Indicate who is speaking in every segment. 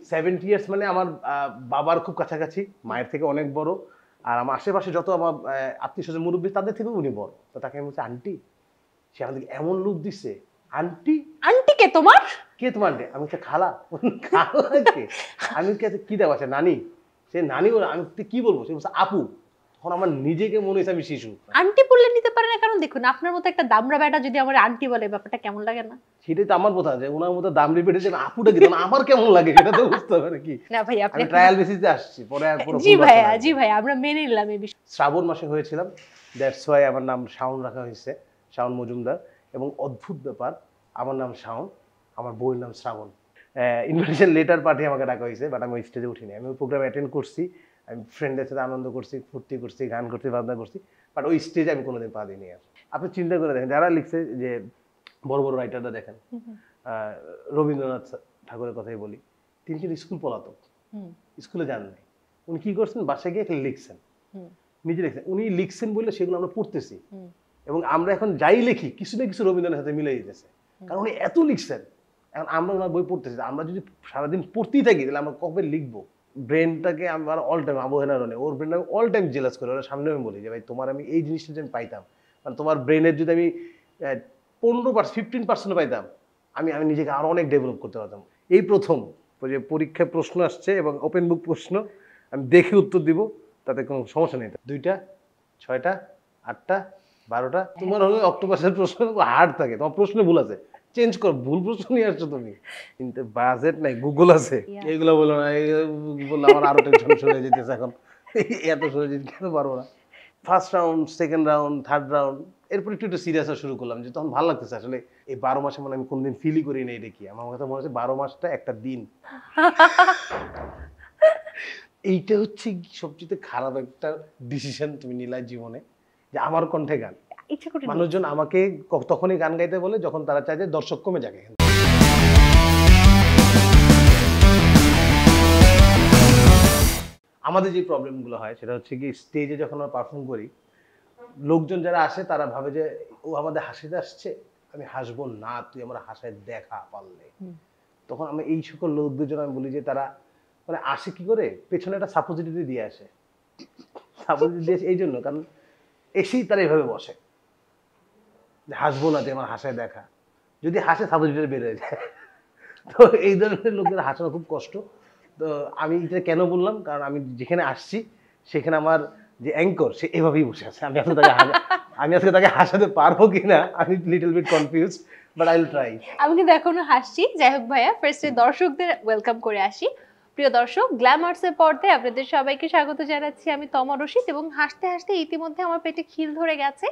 Speaker 1: 70 years মানে আমার বাবার খুব কাছাকাছি, মায়ের থেকে অনেক বড়। আর আমার আশেপাশে যত আমার আত্মীয় স্বজন মুরব্বী তাদের থেকেও উনি বড়। তো তাকে আমি বলছি আন্টি, সে আমাদেরকে এমন লুক দিচ্ছে, আন্টি
Speaker 2: আন্টি কে তোমার?
Speaker 1: কে তোমার আন্টি? আমি হচ্ছে খালা। খালা কে? আমি কি দেওয়া আছে নানি? সে নানি বলে আমি কি বলবো, সে বলছে আপু। তখন আমার নিজেকে মনে হয়েছে আমি শিশু।
Speaker 2: আন্টি বললে নিতে পারে না, কারণ দেখুন আপনার মতো একটা দামড়া বেটা যদি আমার আন্টি বলে, ব্যাপারটা কেমন লাগে না?
Speaker 1: সেটাই তো আমার কথা, যে ওনার মতো দাম রিপিটে যে আপুটা কি আমার কেমন লাগে সেটা তো বুঝতে হবে নাকি।
Speaker 2: না ভাই আপনি
Speaker 1: ট্রায়াল বেসিসে আসছি, পরে আর পুরো
Speaker 2: জি ভাইয়া আমরা মেনে নিলাম এই বিষয়।
Speaker 1: শ্রাবণ মাসে হয়েছিলাম, দ্যাটস ওয়াই আমার নাম শাওন রাখা হয়েছে, শাওন মজুমদার। এবং অদ্ভুত ব্যাপার, আমার নাম শাওন, আমার বইয়ের নাম শ্রাবণ। ইনভিটেশন লেটার পাঠিয়ে আমাকে ডাকা হয়েছে, বাট আমি ওই স্টেজে উঠিনি। আমি ওই প্রোগ্রাম অ্যাটেন্ড করছি, আমি ফ্রেন্ডদের সাথে আনন্দ করছি, ফুর্তি করছি, গান করছি, ভাবনা করছি, বাট ওই স্টেজে আমি কোনোদিন পা দিইনি। আর আপনি চিন্তা করে দেখেন, যারা লিখছে যে বড় বড় রাইটাররা দেখেন, রবীন্দ্রনাথ ঠাকুরের কথাই বলি, তিনি কিন্তু স্কুল পলাতক, স্কুলে যান নাই। উনি কি করছেন, বাসায় গিয়ে লিখছেন, নিজে লিখছেন। উনি লিখছেন বলে সেগুলো আমরা পড়তেছি, এবং আমরা এখন যাই লিখি কিছু না কিছু রবীন্দ্রনাথের সাথে মিলে যেতেছে, কারণ উনি এত লিখছেন। এখন আমরা ওনার বই পড়তেছি, আমরা যদি সারাদিন পড়তেই থাকি তাহলে আমরা কবে লিখবো? ব্রেনটাকে আমার অল টাইম অবহেলার নেই, ওর ব্রেন আমি অল টাইম জেলাস করি। ওরা সামনে আমি বলি যে ভাই তোমার আমি এই জিনিসটা যদি আমি পাইতাম, মানে তোমার ব্রেনের যদি আমি 15% পাইতাম, আমি নিজেকে আরো অনেক ডেভেলপ করতে পারতাম। এই প্রথম যে পরীক্ষায় প্রশ্ন আসছে এবং ওপেন বুক প্রশ্ন, আমি দেখে উত্তর দিব, তাতে কোনো সমস্যা নেই। 2টা, 6টা, 8টা, 12টা। তোমার হলো অক্টোপাসের প্রশ্ন হার্ড থাকে, তোমার প্রশ্ন ভুল আছে, চেঞ্জ কর, ভুল প্রশ্ন নিয়ে আসছো তুমি। কিন্তু বাজেট নাই, গুগল আছে, এইগুলো বলো না, বললে আমার আরো টেনশন শুরু হয়ে যেতেছে এখন। এত সরে যেতে কেন পারবো না। First round, second round, third round, এরপর একটু সিরিয়াস হওয়া শুরু করলাম, যে তখন ভালো লাগতেছে। আসলে এই 12 মাসে মানে আমি কোনদিন ফিলই করি না এটা কি। আমার কথা মনে হচ্ছে 12 মাসটা একটা দিন। এইটা হচ্ছে সবচেয়ে খারাপ একটা ডিসিশন তুমি নিলা জীবনে, যে আমার কণ্ঠে গান। মানুষজন আমাকে তখনই গান গাইতে বলে যখন তারা চায় যে দর্শক কমে যাবে। আমাদের যে প্রবলেমগুলো হয় সেটা হচ্ছে কি, স্টেজে যখন আমরা পারফর্ম করি, লোকজন যারা আসে তারা ভাবে যে ও আমাদের হাসিতে আসছে, আমি হাসবো না, তুই আমার হাসায় দেখা পারলে। তখন আমি এই সকল লোকদের জন্য আমি বলি যে তারা মানে আসে কি করে, পেছনে একটা সাপোজিটিভ দিয়ে আসে। সাপোজিটিভ দিয়ে এই জন্য, কারণ এসেই তারা এইভাবে বসে যে হাসবো না, তুই আমার হাসায় দেখা। যদি হাসে সাপোজিটিভ বের হয়ে যায়। তো এই ধরনের লোকদের হাসানো খুব কষ্ট। তো আমি এটা কেন বললাম, কারণ আমি যেখানে আসছি সেখানে আমার যে অ্যাঙ্কর সে এভাবেই বসে আছে। আমি আজকে তাকে হাসাতে পারবো কিনা আমি little bit confused, but I will try.
Speaker 2: আমি কিন্তু এখনো হাসছি। যাই হোক ভাইয়া, ফার্স্টে দর্শকদের ওয়েলকাম করে আসি। প্রিয় দর্শক, গ্ল্যামার্সের পর্দায় আপনাদের সবাইকে স্বাগত জানাচ্ছি। আমি তমা রশিদ, এবং হাসতে হাসতে ইতিমধ্যে আমার পেটে খিল ধরে গেছে।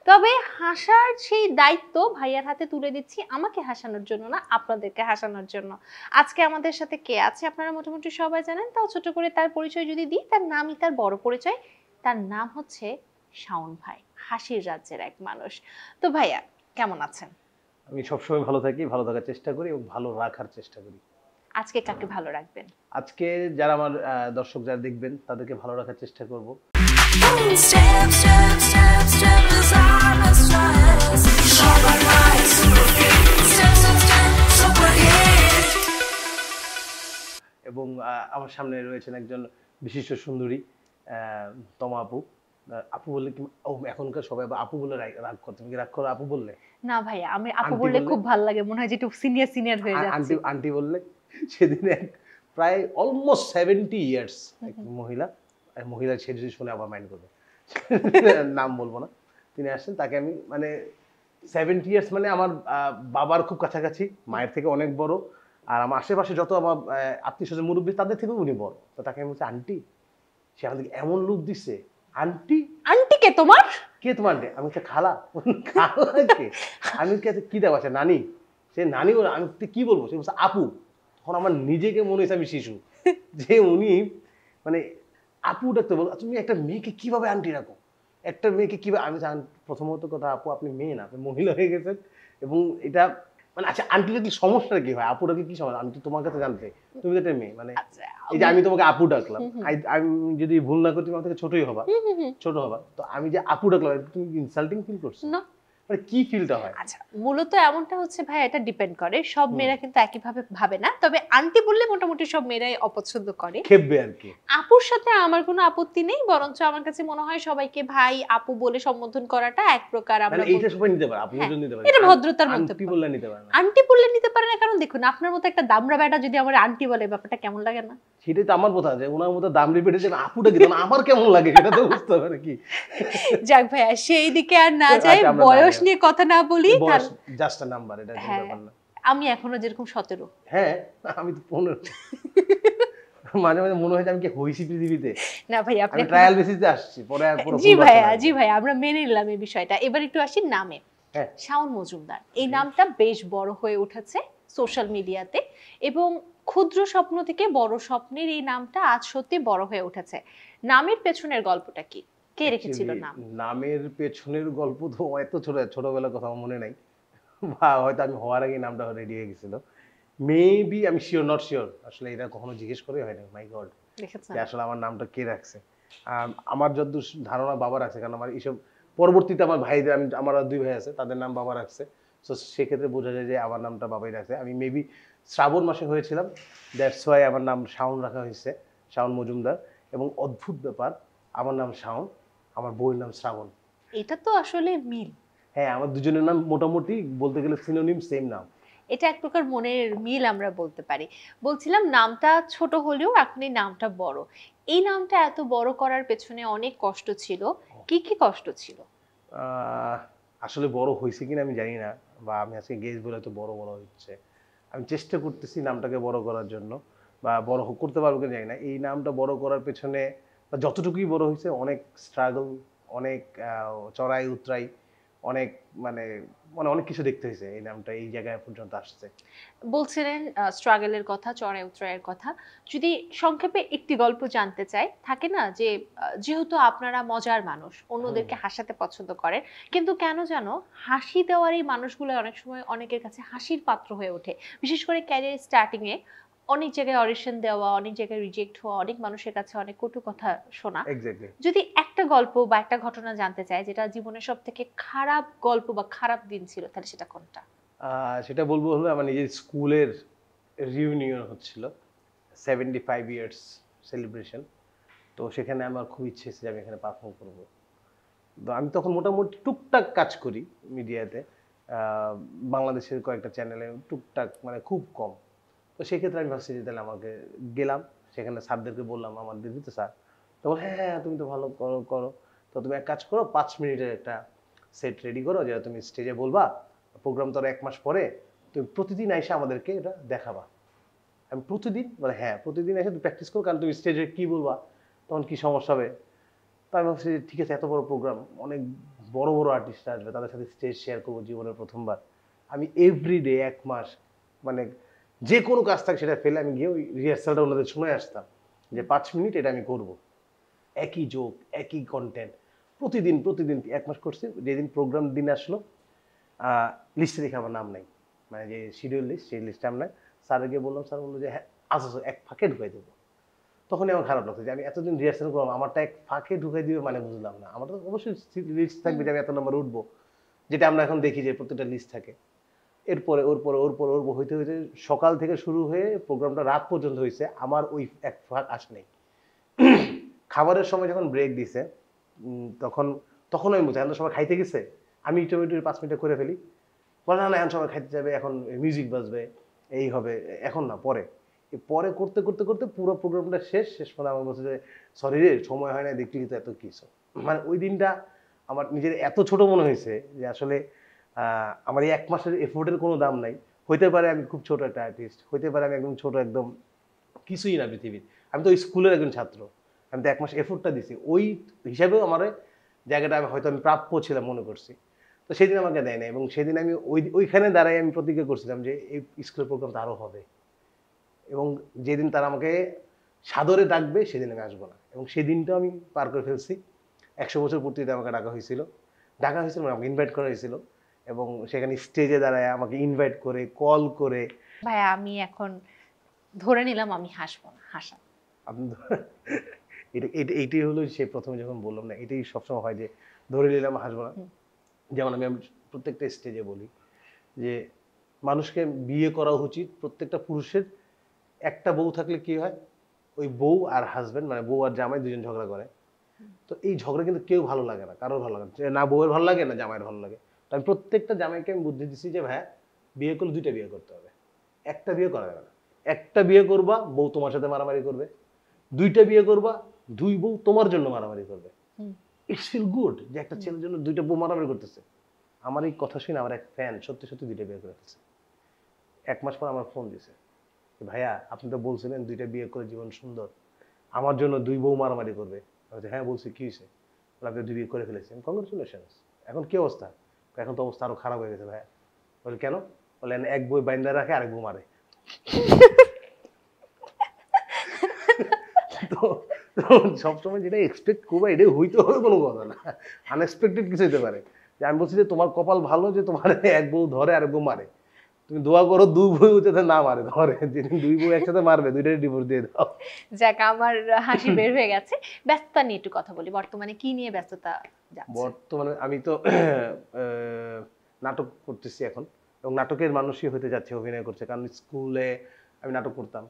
Speaker 2: তবে হাসার সেই দায়িত্ব ভাইয়ার হাতে তুলে দিচ্ছি, আমাকে হাসানোর জন্য না, আপনাদেরকে হাসানোর জন্য। আজকে আমাদের সাথে কে আছে আপনারা মোটামুটি সবাই জানেন, তাও ছোট করে তার পরিচয় যদি দিই, তার নামই তার বড় পরিচয়। তার নাম হচ্ছে শাওন ভাই, হাসির রাজ্যের এক মানুষ। তো ভাইয়া কেমন আছেন?
Speaker 1: আমি সবসময় ভালো থাকি, ভালো থাকার চেষ্টা করি এবং ভালো রাখার চেষ্টা করি।
Speaker 2: আজকে কাকে ভালো রাখবেন?
Speaker 1: আজকে যারা আমার দর্শক যারা দেখবেন তাদেরকে ভালো রাখার চেষ্টা করব। এবং আমার সামনে রয়েছেন একজন বিশিষ্ট সুন্দরী, তমা আপু। আপু বললে কি এখনকার সবাই আপু বলে রাগ করতে, তুমি কি রাগ করো আপু বললে?
Speaker 2: না ভাইয়া, আমি আপু বললে খুব ভালো লাগে, মনে হয় যে একটু সিনিয়র হয়ে যাচ্ছে।
Speaker 1: আন্টি আন্টি বললে। সেদিন প্রায় অলমোস্ট 70 ইয়ার্স এক মহিলা সে যদি শুনে আবার মাইন্ড করবে, নাম বলবো না, তিনি আসছেন। তাকে আমি মানে 70 ইয়ার্স মানে আমার বাবার খুব কাছাকাছি, মায়ের থেকে অনেক বড়। আর আমার আশেপাশে যত আমার আত্মীয় স্বজন মুরব্বী তাদের থেকেও উনি বড়। তো তাকে আমি বলছি আন্টি, সে আমাদেরকে এমন লুক দিচ্ছে, আন্টি
Speaker 2: কে তোমার?
Speaker 1: কে তোমার? আমি হচ্ছে খালা। খালা কে? আমি কি দেওয়া আছে নানি? সে নানি বলে আমি কি বলবো, সে বলছে আপু। তখন আমার নিজেকে মনে হয়েছে আমি শিশু, যে উনি মানে আপু ডাকতে বল। তুমি একটা মেয়েকে কিভাবে আন্টি রাখো, একটা মেয়েকে কিভাবে? আমি প্রথমত কথা, আপু আপনি মেয়ে না, আপনি মহিলা হয়ে গেছেন। এবং এটা মানে আচ্ছা আন্টিটা কি সমস্যাটা কি হয়, আপুটা কি সমস্যা? আমি তো তোমার কাছে জানতে, তুমি তো একটা মেয়ে, মানে এই যে আমি তোমাকে আপু ডাকলাম, আমি যদি ভুল না করি তুমি আমার থেকে ছোট হবা। তো আমি যে আপু ডাকলাম, তুমি ইনসাল্টিং ফিল করছো?
Speaker 2: না,
Speaker 1: মানে কি ফিলটা হয়?
Speaker 2: আচ্ছা, মূলত এমনটা হচ্ছে ভাই, এটা ডিপেন্ড করে। সব মেয়েরা কিন্তু একইভাবে ভাবে না। তবে আন্টি বললে মোটামুটি সব মেয়েরাই অপছন্দ করে।
Speaker 1: খেপবে আর কি।
Speaker 2: আপুর সাথে আমার কোনো আপত্তি নেই। বরঞ্চ আমার কাছে মনে হয় সবাইকে ভাই, আপু বলে সম্বোধন করাটা এক প্রকার আমরা
Speaker 1: মানে এইটা সবাই নিতে পারে, আপনি
Speaker 2: হ্যাঁ,
Speaker 1: যদি নিতে পারেন,
Speaker 2: এটা ভদ্রতার মধ্যে
Speaker 1: আন্টি
Speaker 2: পড়ে।
Speaker 1: বললে নিতে পারে না।
Speaker 2: আন্টি বললে নিতে পারে না, কারণ দেখুন আপনার মতো একটা দামড়া বেটা যদি আমার আন্টি বলে, ব্যাপারটা কেমন লাগে না?
Speaker 1: সেটাই তো আমার কথা, যে ওনার মতো দাম রিপিটে যে আপুটা কি, তখন আমার কেমন লাগে সেটা তো বুঝতে হবে নাকি।
Speaker 2: যাক ভাইয়া, সেই দিকে আর না
Speaker 1: আচ্ছা,
Speaker 2: যাই,
Speaker 1: আমরা না
Speaker 2: বয়স
Speaker 1: যাই।
Speaker 2: নিয়ে কথা না বলি।
Speaker 1: বয়স জাস্ট আ নাম্বার, এটা কোনো
Speaker 2: হ্যাঁ,
Speaker 1: ব্যাপার না।
Speaker 2: আমি এখনো যেরকম 17।
Speaker 1: হ্যাঁ, আমি তো 15। মাঝে মাঝে মনে হয় যে আমি কি হইছি পৃথিবীতে।
Speaker 2: না ভাই, আপনি
Speaker 1: আমি ট্রায়াল বেসিসে আসছি, পরে আর পুরো
Speaker 2: জি
Speaker 1: ফুল
Speaker 2: ভাইয়া,
Speaker 1: বাসা
Speaker 2: জি ভাইয়া, আমরা মেনে নিলাম এই বিষয়টা। এবার একটু আসি নামে।
Speaker 1: হ্যাঁ।
Speaker 2: শাওন মজুমদার, এই নামটা বেশ বড় হয়ে উঠেছে সোশ্যাল মিডিয়াতে, এবং ক্ষুদ্র স্বপ্ন থেকে বড় স্বপ্নের এই নামটা আজ সত্যি বড় হয়ে উঠেছে। নামের পেছনের গল্পটা কি? কে রেখেছিল
Speaker 1: Actually,
Speaker 2: নাম?
Speaker 1: নামের পেছনের গল্প তো এত ছোটবেলার কথা আমার মনে নাই, বা হয়তো আমি হওয়ার আগে নামটা রেডি হয়ে গেছিল। মেবি আমি শিওর, নট শিওর, আসলে এটা কখনো জিজ্ঞেস করে হয় না। মাই গড,
Speaker 2: দেখেছেন?
Speaker 1: যে আসলে আমার নামটা কে রাখছে। আমার যতদূর ধারণা বাবা রাখছে, কারণ আমার এইসব পরবর্তীতে আমার ভাইদের, আমার আর 2 ভাই আছে, তাদের নাম বাবা রাখছে। সো সেক্ষেত্রে বোঝা যায় যে আমার নামটা বাবাই রাখছে। আমি মেবি শ্রাবণ মাসে হয়েছিলাম, দ্যাটস ওয়াই আমার নাম শাওন রাখা হয়েছে, শাওন মজুমদার। এবং অদ্ভুত ব্যাপার, আমার নাম শাওন, আমার বউয়ের নাম শ্রাবণ।
Speaker 2: এটা তো আসলে মিল।
Speaker 1: হ্যাঁ, আমার দুজনের নাম মোটামুটি বলতে গেলে সিনোনিম, সেম নাম।
Speaker 2: এটা এক প্রকার মনের মিল আমরা বলতে পারি। বলছিলাম নামটা ছোট হলেও এখন এই নামটা বড়। এই নামটা এত বড় করার পেছনে অনেক কষ্ট ছিল। কি কি কষ্ট ছিল?
Speaker 1: আহ, আসলে বড় হয়েছে কিনা আমি জানি না, বা আমি আজকে গেস বলে তো বড় বড় হচ্ছে। আমি চেষ্টা করতেছি নামটাকে বড় করার জন্য, বা বড় করতে পারবো কিনা জানি না। এই নামটা বড় করার পেছনে, বা যতটুকুই বড় হয়েছে, অনেক স্ট্রাগল, অনেক চড়াই উতরাই, অনেক মানে মানে অনেক কিছু দেখতে হয়েছে এই নামটা এই জায়গায় পর্যন্ত আসছে।
Speaker 2: বলছিলেন স্ট্রাগলের কথা, চড়াই উতরাইয়ের কথা। যদি সংক্ষেপে একটি গল্প জানতে চাই, থাকে না যে যেহেতু আপনারা মজার মানুষ, অন্যদেরকে হাসাতে পছন্দ করেন, কিন্তু কেন যেন হাসি দেওয়ার এই মানুষগুলো অনেক সময় অনেকের কাছে হাসির পাত্র হয়ে ওঠে। বিশেষ করে ক্যারিয়ার স্টার্টিং এ অনেক জায়গায় অডিশন দেওয়া, অনেক জায়গায় রিজেক্ট হওয়া, অনেক মানুষের কাছে অনেক কটু কথা শোনা।
Speaker 1: এক্স্যাক্টলি।
Speaker 2: যদি একটা গল্প বা একটা ঘটনা জানতে চাই যেটা জীবনের সবথেকে খারাপ গল্প বা খারাপ দিন ছিল, তাহলে সেটা কোনটা?
Speaker 1: সেটা বলবো হলো, আমার নিজের স্কুলের রিউনিয়ন হচ্ছিল, 75 ইয়ার্স সেলিব্রেশন। তো সেখানে আমার খুব ইচ্ছে ছিল আমি এখানে পারফর্ম করব। তো আমি তখন মোটামুটি টুকটাক কাজ করি মিডিয়াতে, বাংলাদেশের কয়েকটা চ্যানেলে টুকটাক, মানে খুব কম। তো সেক্ষেত্রে আমি ভাবছি যে তাহলে আমাকে গেলাম সেখানে, স্যারদেরকে বললাম আমার দিদি তো স্যার, তো বল হ্যাঁ হ্যাঁ তুমি তো ভালো করো করো, তো তুমি এক কাজ করো, 5 মিনিটের একটা সেট রেডি করো, যেটা তুমি স্টেজে বলবা, প্রোগ্রাম তো আর 1 মাস পরে, তুমি প্রতিদিন এসে আমাদেরকে এটা দেখাবা। আমি প্রতিদিন, মানে হ্যাঁ প্রতিদিন এসে তুমি প্র্যাকটিস করো, কারণ তুমি স্টেজে কী বলবা, তখন কী সমস্যা হবে। তো আমি ভাবছি ঠিক আছে, এত বড় প্রোগ্রাম, অনেক বড় বড় আর্টিস্ট আসবে, তাদের সাথে স্টেজ শেয়ার করবো জীবনের প্রথমবার। আমি এভরিডে 1 মাস, মানে যে কোনো কাজ থাকে সেটা ফেলে আমি গিয়ে ওই রিহার্সালটা ওনাদের শুনে আসতাম, যে 5 মিনিট এটা আমি করব, একই জোক, একই কন্টেন্ট, প্রতিদিন প্রতিদিন 1 মাস করছি। যেদিন প্রোগ্রাম দিন আসলো, লিস্টে দেখে আমার নাম নাই, মানে যে শিডিউল লিস্ট, সেই লিস্টে নাম নাই। স্যারকে বললাম, স্যার বললো যে হ্যাঁ আসো এক ফাঁকে ঢুকাই দেবো। তখনই আমার খারাপ লাগছে যে আমি এতদিন রিহার্সাল করলাম, আমারটা এক ফাঁকে ঢুকাই দিবে, মানে বুঝলাম না। আমার তো অবশ্যই লিস্ট থাকবে যে আমি এত নম্বর উঠবো, যেটা আমরা এখন দেখি যে প্রত্যেকটা লিস্ট থাকে। এরপরে ওর হইতে হইতে সকাল থেকে শুরু হয়ে প্রোগ্রামটা রাত পর্যন্ত হয়েছে, আমার ওই এক ফাঁক আসে নাই। খাবারের সময় যখন ব্রেক দিছে, তখন তখন আমি বুঝি এখন সবাই খাইতে গেছে, আমি ইটোমিটো 5 মিনিটে করে ফেলি। বলে না না এখন সবাই খাইতে যাবে, এখন মিউজিক বাজবে, এই হবে, এখন না পরে। পরে করতে করতে করতে পুরো প্রোগ্রামটা শেষ পর্যন্ত আমার বলছে যে সরি রে, সময় হয় না, দেখলি তো এত কিছু। মানে ওই দিনটা আমার নিজের এত ছোট মনে হয়েছে যে আসলে আমার এই 1 মাসের এফোর্টের কোনো দাম নাই। হইতে পারে আমি খুব ছোট একটা আর্টিস্ট, হইতে পারে আমি একদম ছোট, একদম কিছুই না পৃথিবীর, আমি তো ওই স্কুলের একজন ছাত্র, আমি তো 1 মাস এফোর্টটা দিছি, ওই হিসাবেও আমার জায়গাটা আমি হয়তো আমি প্রাপ্য ছিলাম মনে করছি। তো সেদিন আমাকে দেয় না, এবং সেদিন আমি ওইখানে দাঁড়াই আমি প্রতিজ্ঞা করছিলাম যে এই স্কুলের প্রোগ্রামটা আরও হবে, এবং যেদিন তারা আমাকে সাদরে ডাকবে সেদিন আমি আসবো না। এবং সেদিনটা আমি পার করে ফেলছি। 100 বছর পূর্তিতে আমাকে ডাকা হয়েছিল, মানে আমাকে ইনভাইট করা হয়েছিল, এবং সেখানে স্টেজে দাঁড়ায় আমাকে ইনভাইট করে, কল করে।
Speaker 2: ভাই আমি এখন ধরে নিলাম আমি হাসবো না, হাসা।
Speaker 1: আপনি এইটাই হলো সে প্রথমে যখন বললাম না, এটাই সবসময় হয় যে ধরে নিলাম হাসবো না। যেমন আমি প্রত্যেকটা স্টেজে বলি যে মানুষকে বিয়ে করা উচিত। প্রত্যেকটা পুরুষের একটা বউ থাকলে কি হয়, ওই বউ আর হাজবেন্ড মানে বউ আর জামাই দুজন ঝগড়া করে, তো এই ঝগড়া কিন্তু কেউ ভালো লাগে না, কারোর ভালো লাগে না, না বউয়ের ভালো লাগে না জামাইয়ের ভালো লাগে। তো আমি প্রত্যেকটা জামাইকে আমি বুদ্ধি দিচ্ছি যে ভাই বিয়ে করলে 2টা বিয়ে করতে হবে, একটা বিয়ে করা যাবে না। একটা বিয়ে করবা বউ তোমার সাথে মারামারি করবে, 2টা বিয়ে করবা 2 বউ তোমার জন্য মারামারি করবে। ইটস ফিল গুড যে একটা ছেলের জন্য 2টা বউ মারামারি করতেছে। আমার এই কথা শুনে আমার এক ফ্যান সত্যি সত্যি 2টা বিয়ে করে ফেলছে। 1 মাস পর আমার ফোন দিছে, ভাইয়া আপনি তো বলছিলেন 2টা বিয়ে করে জীবন সুন্দর, আমার জন্য 2 বউ মারামারি করবে। আমি বলছি, হ্যাঁ বলছি, কি হয়েছে? আপনি 2 বিয়ে করে ফেলেছেন, কংগ্রেচুলেশনস। এখন কি অবস্থা? এখন তো অবস্থা আরো খারাপ হয়ে গেছে ভাইয়া। বলে কেন? বলেন এক বই বাইন্দা রাখে আরেক বউ মারে। তো তো সবসময় যেটা এক্সপেক্ট করবো এটাই হইতে হবে কোনো কথা না, আনএক্সপেক্টেড কিছু হতে পারে। যে আমি বলছি যে তোমার কপাল ভালো যে তোমার এক বউ ধরে আরেক বউ মারে, তুমি দোয়া করো 2 বউ যাতে না মারে, ধরে যেদিন 2 বউ একসাথে মারবে 2টাই ডিভোর্স দিয়ে দাও।
Speaker 2: যাক, আমার হাসি বের হয়ে গেছে। ব্যস্ততা নিয়ে একটু কথা বলি, বর্তমানে কি নিয়ে ব্যস্ততা যাচ্ছে?
Speaker 1: বর্তমানে আমি তো নাটক করতেছি এখন, এবং নাটকের মানুষই হতে যাচ্ছে, অভিনয় করছে। কারণ স্কুলে আমি নাটক করতাম,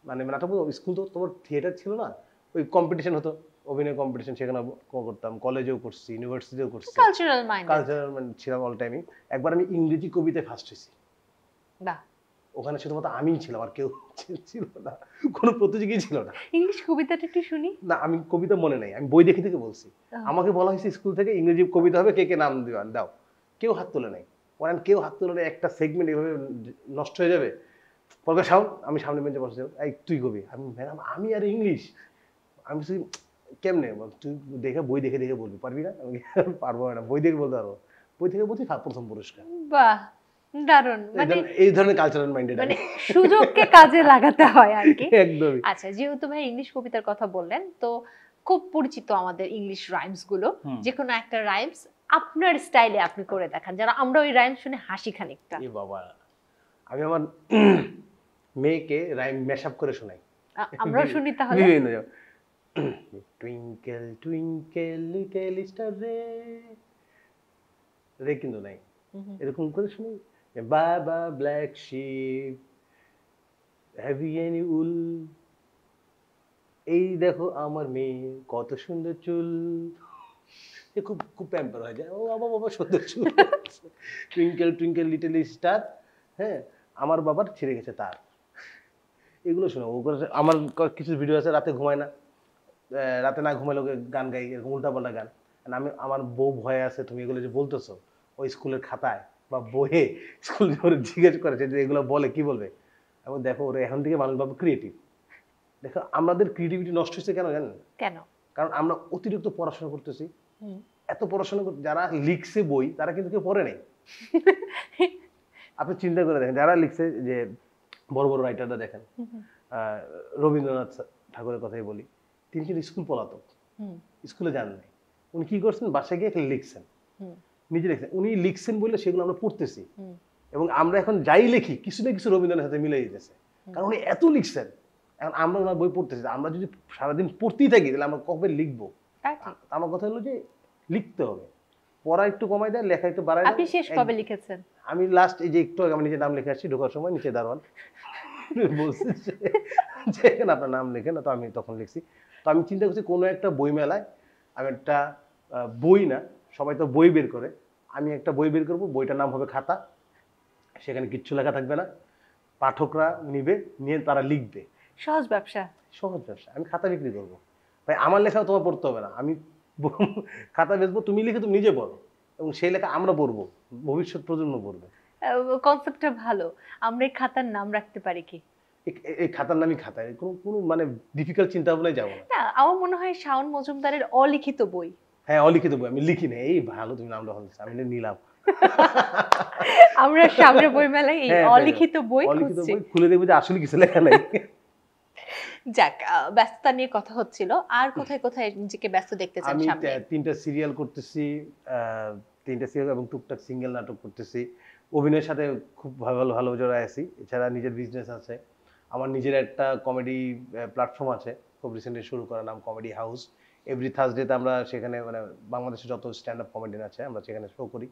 Speaker 1: মানে নাটক স্কুল তো তোমার থিয়েটার ছিল না, ওই কম্পিটিশন হতো, অভিনয় কম্পিটিশন, সেখানে করতাম। কলেজেও করছি, ইউনিভার্সিটিতেও করছি,
Speaker 2: কালচারাল মাইন্ড।
Speaker 1: কালচারাল ছিলাম অল টাইমই। একবার আমি ইংরেজি কবিতায় ফার্স্ট হয়েছি।
Speaker 2: বাহ।
Speaker 1: ওখানে শুধুমাত্র আমিই ছিলাম, আর কেউ ছিল না, কোনো প্রতিযোগী ছিল না।
Speaker 2: ইংলিশ কবিতাটা একটু শুনি।
Speaker 1: না আমি কবিতা মনে নাই, আমি বই দেখে থেকে বলছি। আমাকে বলা হয়েছে স্কুল থেকে ইংরেজি কবিতা হবে, কে কে নাম দিবেন দাও, কেউ হাত তুলে নাই। পরে কেউ হাত তুলে নেই, একটা সেগমেন্ট এভাবে নষ্ট হয়ে যাবে। পরে সাউন্ড, আমি সামনে বেঞ্চে বসে, এই তুই কবি। আমি ম্যাডাম আমি আর ইংলিশ, আমি বলছি কেমনে? তুই দেখে বই দেখে দেখে বলবি, পারবি না? আমি পারবো না, বই দেখে বলতে পারবো। বই থেকে বলছি প্রথম পুরস্কার।
Speaker 2: বাহ, দারুণ। মানে
Speaker 1: এই ধরনের কালচারাল মাইন্ডেড,
Speaker 2: মানে সুযোগকে কাজে লাগাতে হয় আর কি।
Speaker 1: একদমই।
Speaker 2: আচ্ছা, যেহেতু ভাই ইংলিশ কবিতার কথা বললেন, তো খুব পরিচিত আমাদের ইংলিশ রাইমস গুলো, যে কোনো একটা রাইমস আপনার স্টাইলে আপনি করে দেখান, যারা আমরা ওই রাইমস শুনে হাসি খানিকটা।
Speaker 1: এ বাবা, আমি আমার মেয়েকে রাইম ম্যাশআপ করে শোনাই।
Speaker 2: আমরাও শুনি তাহলে।
Speaker 1: বিভিন্ন টুইঙ্কেল টুইঙ্কেল লিটল স্টার রে, রে কিন্তু নাই, এরকম করে শুনি। বাবা black sheep, have you any wool, এই দেখো আমার মেয়ে কত সুন্দর চুল। এ খুব খুব প্যাম্পার হয়ে যায়, ও বাবা বাবা সুন্দর চুল। টুইঙ্কেল টুইঙ্কেল লিটল স্টার, হ্যাঁ আমার বাবার ছিঁড়ে গেছে তার। এগুলো শোনো। ও করে আমার কিছু ভিডিও আছে, রাতে ঘুমায় না, রাতে না ঘুমাইলে ওকে গান গাই, এরকম উল্টাপাল্টা গান। আমি, আমার বউ ভয়ে আছে, তুমি এগুলো যে বলতেছো ওই স্কুলের খাতায় বা বইয়ে স্কুল জিজ্ঞেস করেছে যে এগুলো বলে কি বলবে। এবং দেখো ওরা এখন থেকে মানুষ ভাবে ক্রিয়েটিভ। দেখো আমাদের ক্রিয়েটিভিটি নষ্ট হচ্ছে কেন জানেন?
Speaker 2: কেন?
Speaker 1: কারণ আমরা অতিরিক্ত পড়াশোনা করতেছি। এত পড়াশোনা যারা লিখছে বই তারা কিন্তু কেউ পড়ে নেই। আপনি চিন্তা করে দেখেন, যারা লিখছে যে বড় বড় রাইটাররা দেখেন, রবীন্দ্রনাথ ঠাকুরের কথাই বলি, তিনি কিন্তু স্কুল পলাতক, স্কুলে যান নাই। উনি কি করছেন? বাসায় গিয়ে লিখছেন, নিজে লিখছেন। উনি লিখছেন বলে সেগুলো আমরা পড়তেছি, এবং আমরা এখন যাই লিখি কিছু না কিছু রবীন্দ্রনাথের সাথে মিলে যেতেছে, কারণ উনি এত লিখছেন। এখন আমরা ওনার বই পড়তেছি, আমরা যদি সারাদিন পড়তেই থাকি তাহলে আমরা কবে লিখবো? আমার কথা হলো যে লিখতে হবে, পড়া একটু কমাই দেয়, লেখা একটু বাড়াই।
Speaker 2: আপনি শেষ কবে লিখেছেন?
Speaker 1: আমি লাস্ট এই যে একটু আগে আমি নিজের নাম লিখে আসছি, ঢোকার সময় নিচে দারোয়ান বলছে যে এখানে আপনার নাম লিখে না, তো আমি তখন লিখছি। তো আমি চিন্তা করছি কোনো একটা বই মেলায় আমি একটা বই, না সবাই তো বই বের করে, আমি একটা বই বের করবো, বইটার নাম হবে খাতা, সেখানে কিচ্ছু লেখা থাকবে না, পাঠকরা নিবে, নিয়ে তারা লিখবে।
Speaker 2: সহজ ব্যবসা।
Speaker 1: সহজ ব্যবসা। আমি খাতা বিক্রি করবো, ভাই আমার লেখা তোমার পড়তে হবে না, আমি খাতা বেচবো, তুমি লিখে তুমি নিজে পড়ো, এবং সেই লেখা আমরা পড়বো, ভবিষ্যৎ প্রজন্ম পড়বে।
Speaker 2: কনসেপ্টটা ভালো। আমরা এই খাতার নাম রাখতে পারি কি?
Speaker 1: এই খাতার নামই খাতা, কোনো মানে ডিফিকাল্ট চিন্তা ভাবনায় যাবো না।
Speaker 2: না, আমার মনে হয় শাওন মজুমদারের অলিখিত বই।
Speaker 1: হ্যাঁ অলিখিত বই, আমি লিখি না। এই ভালো তুমি নামটা ভালো, আমি নিলাম।
Speaker 2: আমরা সামনে বই মেলায় এই অলিখিত বই খুঁজছি,
Speaker 1: খুলে দেখবো যে আসলে কিছু লেখা নাই।
Speaker 2: যাক, ব্যস্ততা নিয়ে কথা হচ্ছিল, আর কোথায় কোথায় নিজেকে ব্যস্ত দেখতে চান
Speaker 1: আমি
Speaker 2: সামনে?
Speaker 1: 3টা সিরিয়াল করতেছি, 3টা সিরিয়াল এবং টুকটাক সিঙ্গেল নাটক করতেছি। অভিনয়ের সাথে খুব ভালো ভালো জড়ায় আছি। এছাড়া নিজের বিজনেস আছে, আমার নিজের একটা কমেডি প্ল্যাটফর্ম আছে, খুব রিসেন্টলি শুরু করা, নাম কমেডি হাউস। এভরি থার্সডেতে আমরা সেখানে মানে বাংলাদেশে যত স্ট্যান্ড আপ কমেডিয়ান আছে আমরা সেখানে শো করি।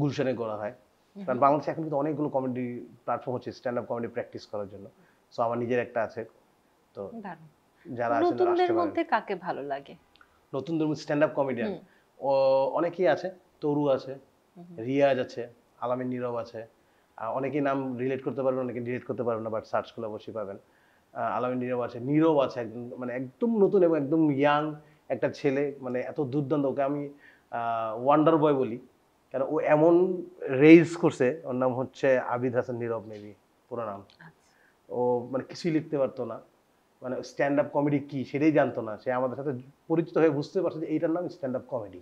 Speaker 1: গুলশানে করা হয়। কারণ বাংলাদেশে এখন কিন্তু অনেকগুলো কমেডি প্ল্যাটফর্ম হচ্ছে স্ট্যান্ড আপ কমেডি প্র্যাকটিস করার জন্য। সো আমার নিজের একটা আছে। তো
Speaker 2: দারুণ।
Speaker 1: যারা আছেন তারা
Speaker 2: নতুনদের
Speaker 1: আসতে পারেন।
Speaker 2: মধ্যে কাকে ভালো লাগে?
Speaker 1: নতুনদের মধ্যে স্ট্যান্ড আপ কমেডিয়ান
Speaker 2: হুম।
Speaker 1: অনেকেই আছে। তরু আছে, রিয়াজ আছে, আলামিন নীরব আছে। অনেকেই নাম রিলেট করতে পারবেন, অনেকে রিলেট করতে পারবেন না, বাট সার্চ করলে অবশ্যই পাবেন। আলামিন নীরব আছে একদম, মানে একদম নতুন এবং একদম ইয়াং একটা ছেলে, মানে এত দুর্দান্ত। ওকে আমি ওয়ান্ডার বয় বলি, কারণ ও এমন রেইজ করছে। ওর নাম হচ্ছে আবিদ হাসান নীরব, মেবি পুরো নাম। ও মানে কিছুই লিখতে পারতো না, মানে স্ট্যান্ড আপ কমেডি কি সেটাই জানতো না। সে আমাদের সাথে পরিচিত হয়ে বুঝতে পারছে যে এইটার নাম স্ট্যান্ড আপ কমেডি।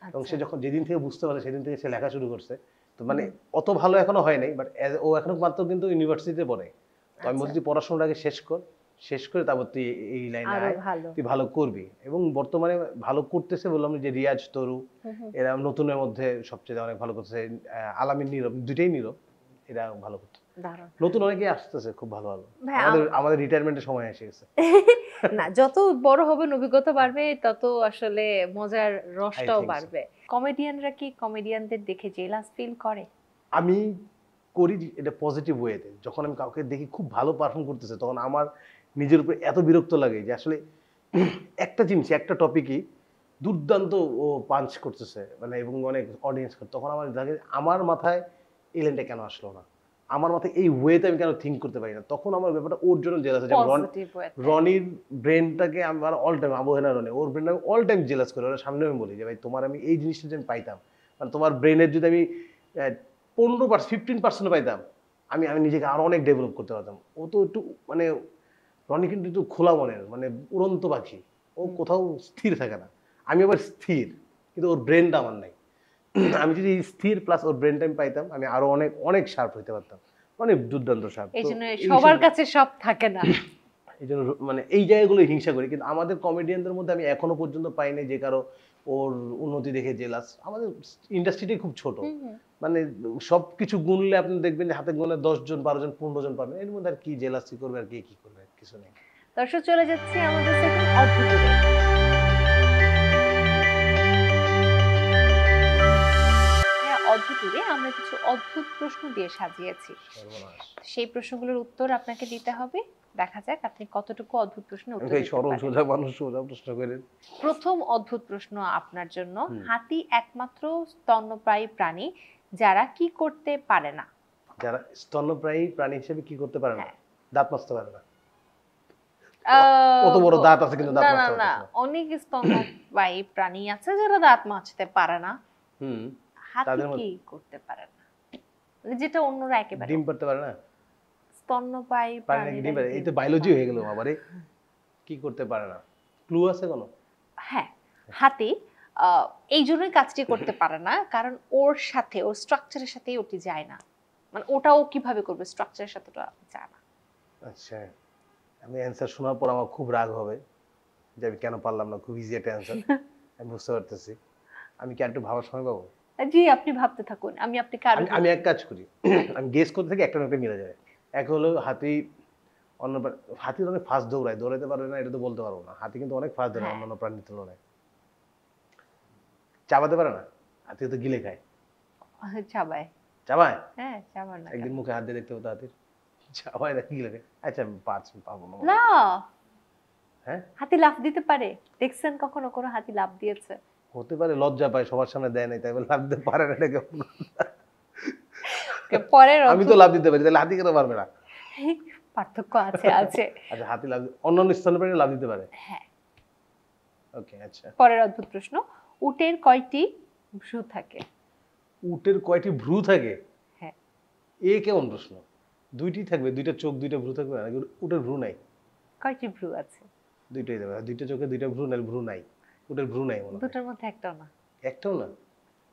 Speaker 1: এবং সে যখন যেদিন থেকে বুঝতে পারছে সেদিন থেকে সে লেখা শুরু করছে। তো মানে অত ভালো এখনো হয় নাই, বাট ও এখনো মাত্র কিন্তু ইউনিভার্সিটিতে পড়ে। তো আমি বলছি পড়াশোনাটাকে শেষ করে তারপর তুই এই লাইনে
Speaker 2: আরো
Speaker 1: আয়,
Speaker 2: ভালো।
Speaker 1: তুই ভালো করবি। এবং বর্তমানে ভালো করতেছে। বললাম যে রিয়াজ, তরু, এরা নতুনের মধ্যে সবচেয়ে অনেক ভালো করতেছে। আলামিন নীরব, দুইটাই নীরব, এরা ভালো করছে।
Speaker 2: দারুণ।
Speaker 1: নতুন অনেকেই আসতেছে খুব ভালো ভালো।
Speaker 2: ভাই,
Speaker 1: আমাদের রিটায়ারমেন্টের সময় এসে গেছে।
Speaker 2: না, যত বড় হবেন অভিজ্ঞতা বাড়বে, তত আসলে মজার
Speaker 1: I
Speaker 2: রসটাও
Speaker 1: think so.
Speaker 2: বাড়বে। কমেডিয়ানরা কি কমেডিয়ানদের দেখে জেলাস ফিল করে?
Speaker 1: আমি করি এটা পজিটিভ ওয়েতে। যখন আমি কাউকে দেখি খুব ভালো পারফর্ম করতেছে, তখন আমার নিজের উপরে এত বিরক্ত লাগে যে আসলে একটা জিনিস, একটা টপিকই দুর্দান্ত ও পাঞ্চ করতেছে, মানে এবং অনেক অডিয়েন্স, তখন আমার লাগে আমার মাথায় এই লাইনটা কেন আসলো না, আমার মাথায় এই ওয়েতে আমি কেন থিঙ্ক করতে পারি না। তখন আমার ব্যাপারটা ওর জন্য জেলাস আছে। যেমন
Speaker 2: পজিটিভ ওয়েতে।
Speaker 1: রনির ব্রেনটাকে আমার অল টাইম, আবহেনা রনি, ওর ব্রেনটা আমি অল টাইম জেলাস করি। ওর সামনে আমি বলি যে ভাই তোমার আমি এই জিনিসটা যদি আমি পাইতাম, মানে তোমার ব্রেনের যদি আমি 15% পাইতাম, আমি নিজেকে আরো অনেক ডেভেলপ করতে পারতাম। ও তো একটু মানে রনি কিন্তু একটু খোলা মনের, মানে উড়ন্ত পাখি। ও কোথাও স্থির থাকে না। আমি আবার স্থির, কিন্তু ওর ব্রেনটা আমার নাই। আমি যদি স্থির প্লাস ওর ব্রেন টাইম পাইতাম, আমি আরো অনেক অনেক শার্প হইতে পারতাম, অনেক দুর্দান্ত শার্প।
Speaker 2: এই জন্য সবার কাছে সব থাকে না।
Speaker 1: এই জন্য মানে এই জায়গাগুলো হিংসা করি। কিন্তু আমাদের কমেডিয়ানদের মধ্যে আমি এখনো পর্যন্ত পাইনি যে কারো ওর উন্নতি দেখে জেলাস। আমাদের ইন্ডাস্ট্রিটাই খুব ছোট, মানে সবকিছু গুনলে আপনি দেখবেন যে হাতে গুনে 10 জন 12 জন 15 জন পাবেন। এর মধ্যে আর কি জেলাসি করবে আর কি করবে, কিছু নেই।
Speaker 2: দর্শক, চলে যাচ্ছে আমাদের সেকেন্ড অদ্ভুত। অদ্ভুতুরে আমরা কিছু অদ্ভুত প্রশ্ন দিয়ে সাজিয়েছি। সেই প্রশ্নগুলোর উত্তর আপনাকে দিতে হবে। দেখা যাক আপনি কতটুকু অদ্ভুত প্রশ্নের উত্তর দিতে
Speaker 1: সরল
Speaker 2: পারেন।
Speaker 1: সোজা মানুষ, সোজা প্রশ্ন করেন।
Speaker 2: প্রথম অদ্ভুত প্রশ্ন আপনার জন্য, হাতি একমাত্র স্তন্যপায়ী প্রাণী যারা কি করতে পারে না?
Speaker 1: যারা স্তন্যপ্রায়ী প্রাণী হিসেবে কি করতে পারে না? দাঁত মাজতে পারে না। কত বড় দাঁত আছে কিন্তু দাঁত মাজতে পারে না।
Speaker 2: অনেক স্তন্যপায়ী প্রাণী আছে যারা দাঁত মাজতে পারে না। হাতি কি করতে পারে না, মানে যেটা অন্যরা একেবারে?
Speaker 1: ডিম পারতে পারে না।
Speaker 2: স্তন্যপায়ী প্রাণী,
Speaker 1: এই তো বায়োলজি হয়ে গেল আমারে। কি করতে পারে না, ক্লু আছে কোনো?
Speaker 2: হ্যাঁ, হাতি এই জন্যই কাজটি করতে পারে না, কারণ ওর সাথে, ওর স্ট্রাকচারের সাথে ওটি যায় না। মানে ওটাও কিভাবে করবে, স্ট্রাকচারের সাথে ওটা যায় না।
Speaker 1: আচ্ছা, আমি অ্যান্সার শোনার পর আমার খুব রাগ হবে যে আমি কেন পারলাম না। খুব ইজি একটা অ্যান্সার, আমি বুঝতে পারতেছি। আমি কি একটু ভাবার সময় পাবো?
Speaker 2: জি, আপনি ভাবতে থাকুন, আমি আপনাকে আরো।
Speaker 1: আমি এক কাজ করি, আমি গেস করতে থাকি, একটা না একটা মিলে যায়। এক হলো হাতি হাতি অনেক ফাস্ট দৌড়াইতে পারবে না এটা তো বলতে পারবো না। হাতি কিন্তু অনেক ফাস্ট দৌড়ায় অন্যান্য প্রাণীর তুলনায়। চাবাতে পারে না, হাতি তো গিলে খায়।
Speaker 2: চাবায়।
Speaker 1: চাবায়?
Speaker 2: হ্যাঁ, চাবায় না।
Speaker 1: একদিন মুখে হাত দিয়ে দেখতে হতো হাতির, চাবায় না গিলে খায়। আচ্ছা, পাবো না।
Speaker 2: না,
Speaker 1: হ্যাঁ,
Speaker 2: হাতি লাফ দিতে পারে? দেখছেন কখনো কোনো হাতি লাফ দিয়েছে?
Speaker 1: হতে পারে, লজ্জা পায়, সবার সামনে দেয় নাই, তাই বলে লাভ দিতে পারে না এটা কেমন?
Speaker 2: পরের
Speaker 1: আমি তো লাভ দিতে পারি, তাহলে হাতি কেন পারবে না?
Speaker 2: পার্থক্য আছে।
Speaker 1: আচ্ছা, হাতি অন্যান্য স্তন্যপ্রাণী লাভ দিতে পারে।
Speaker 2: হ্যাঁ।
Speaker 1: ওকে, আচ্ছা।
Speaker 2: পরের অদ্ভুত প্রশ্ন, উটের কয়টি ভ্রু থাকে?
Speaker 1: উটের কয়টি ভ্রু থাকে?
Speaker 2: হ্যাঁ।
Speaker 1: এ কেমন প্রশ্ন? দুইটি থাকবে, দুইটা চোখ দুইটা ভ্রু থাকবে না? উটের ভ্রু নাই।
Speaker 2: কয়টি ভ্রু আছে?
Speaker 1: দুইটাই থাকবে, দুইটা চোখে দুইটা ভ্রু, নাহলে ভ্রু নাই। উটের ভ্রু নাই মনে হয়।
Speaker 2: দুটোর মধ্যে একটাও না।
Speaker 1: একটাও না?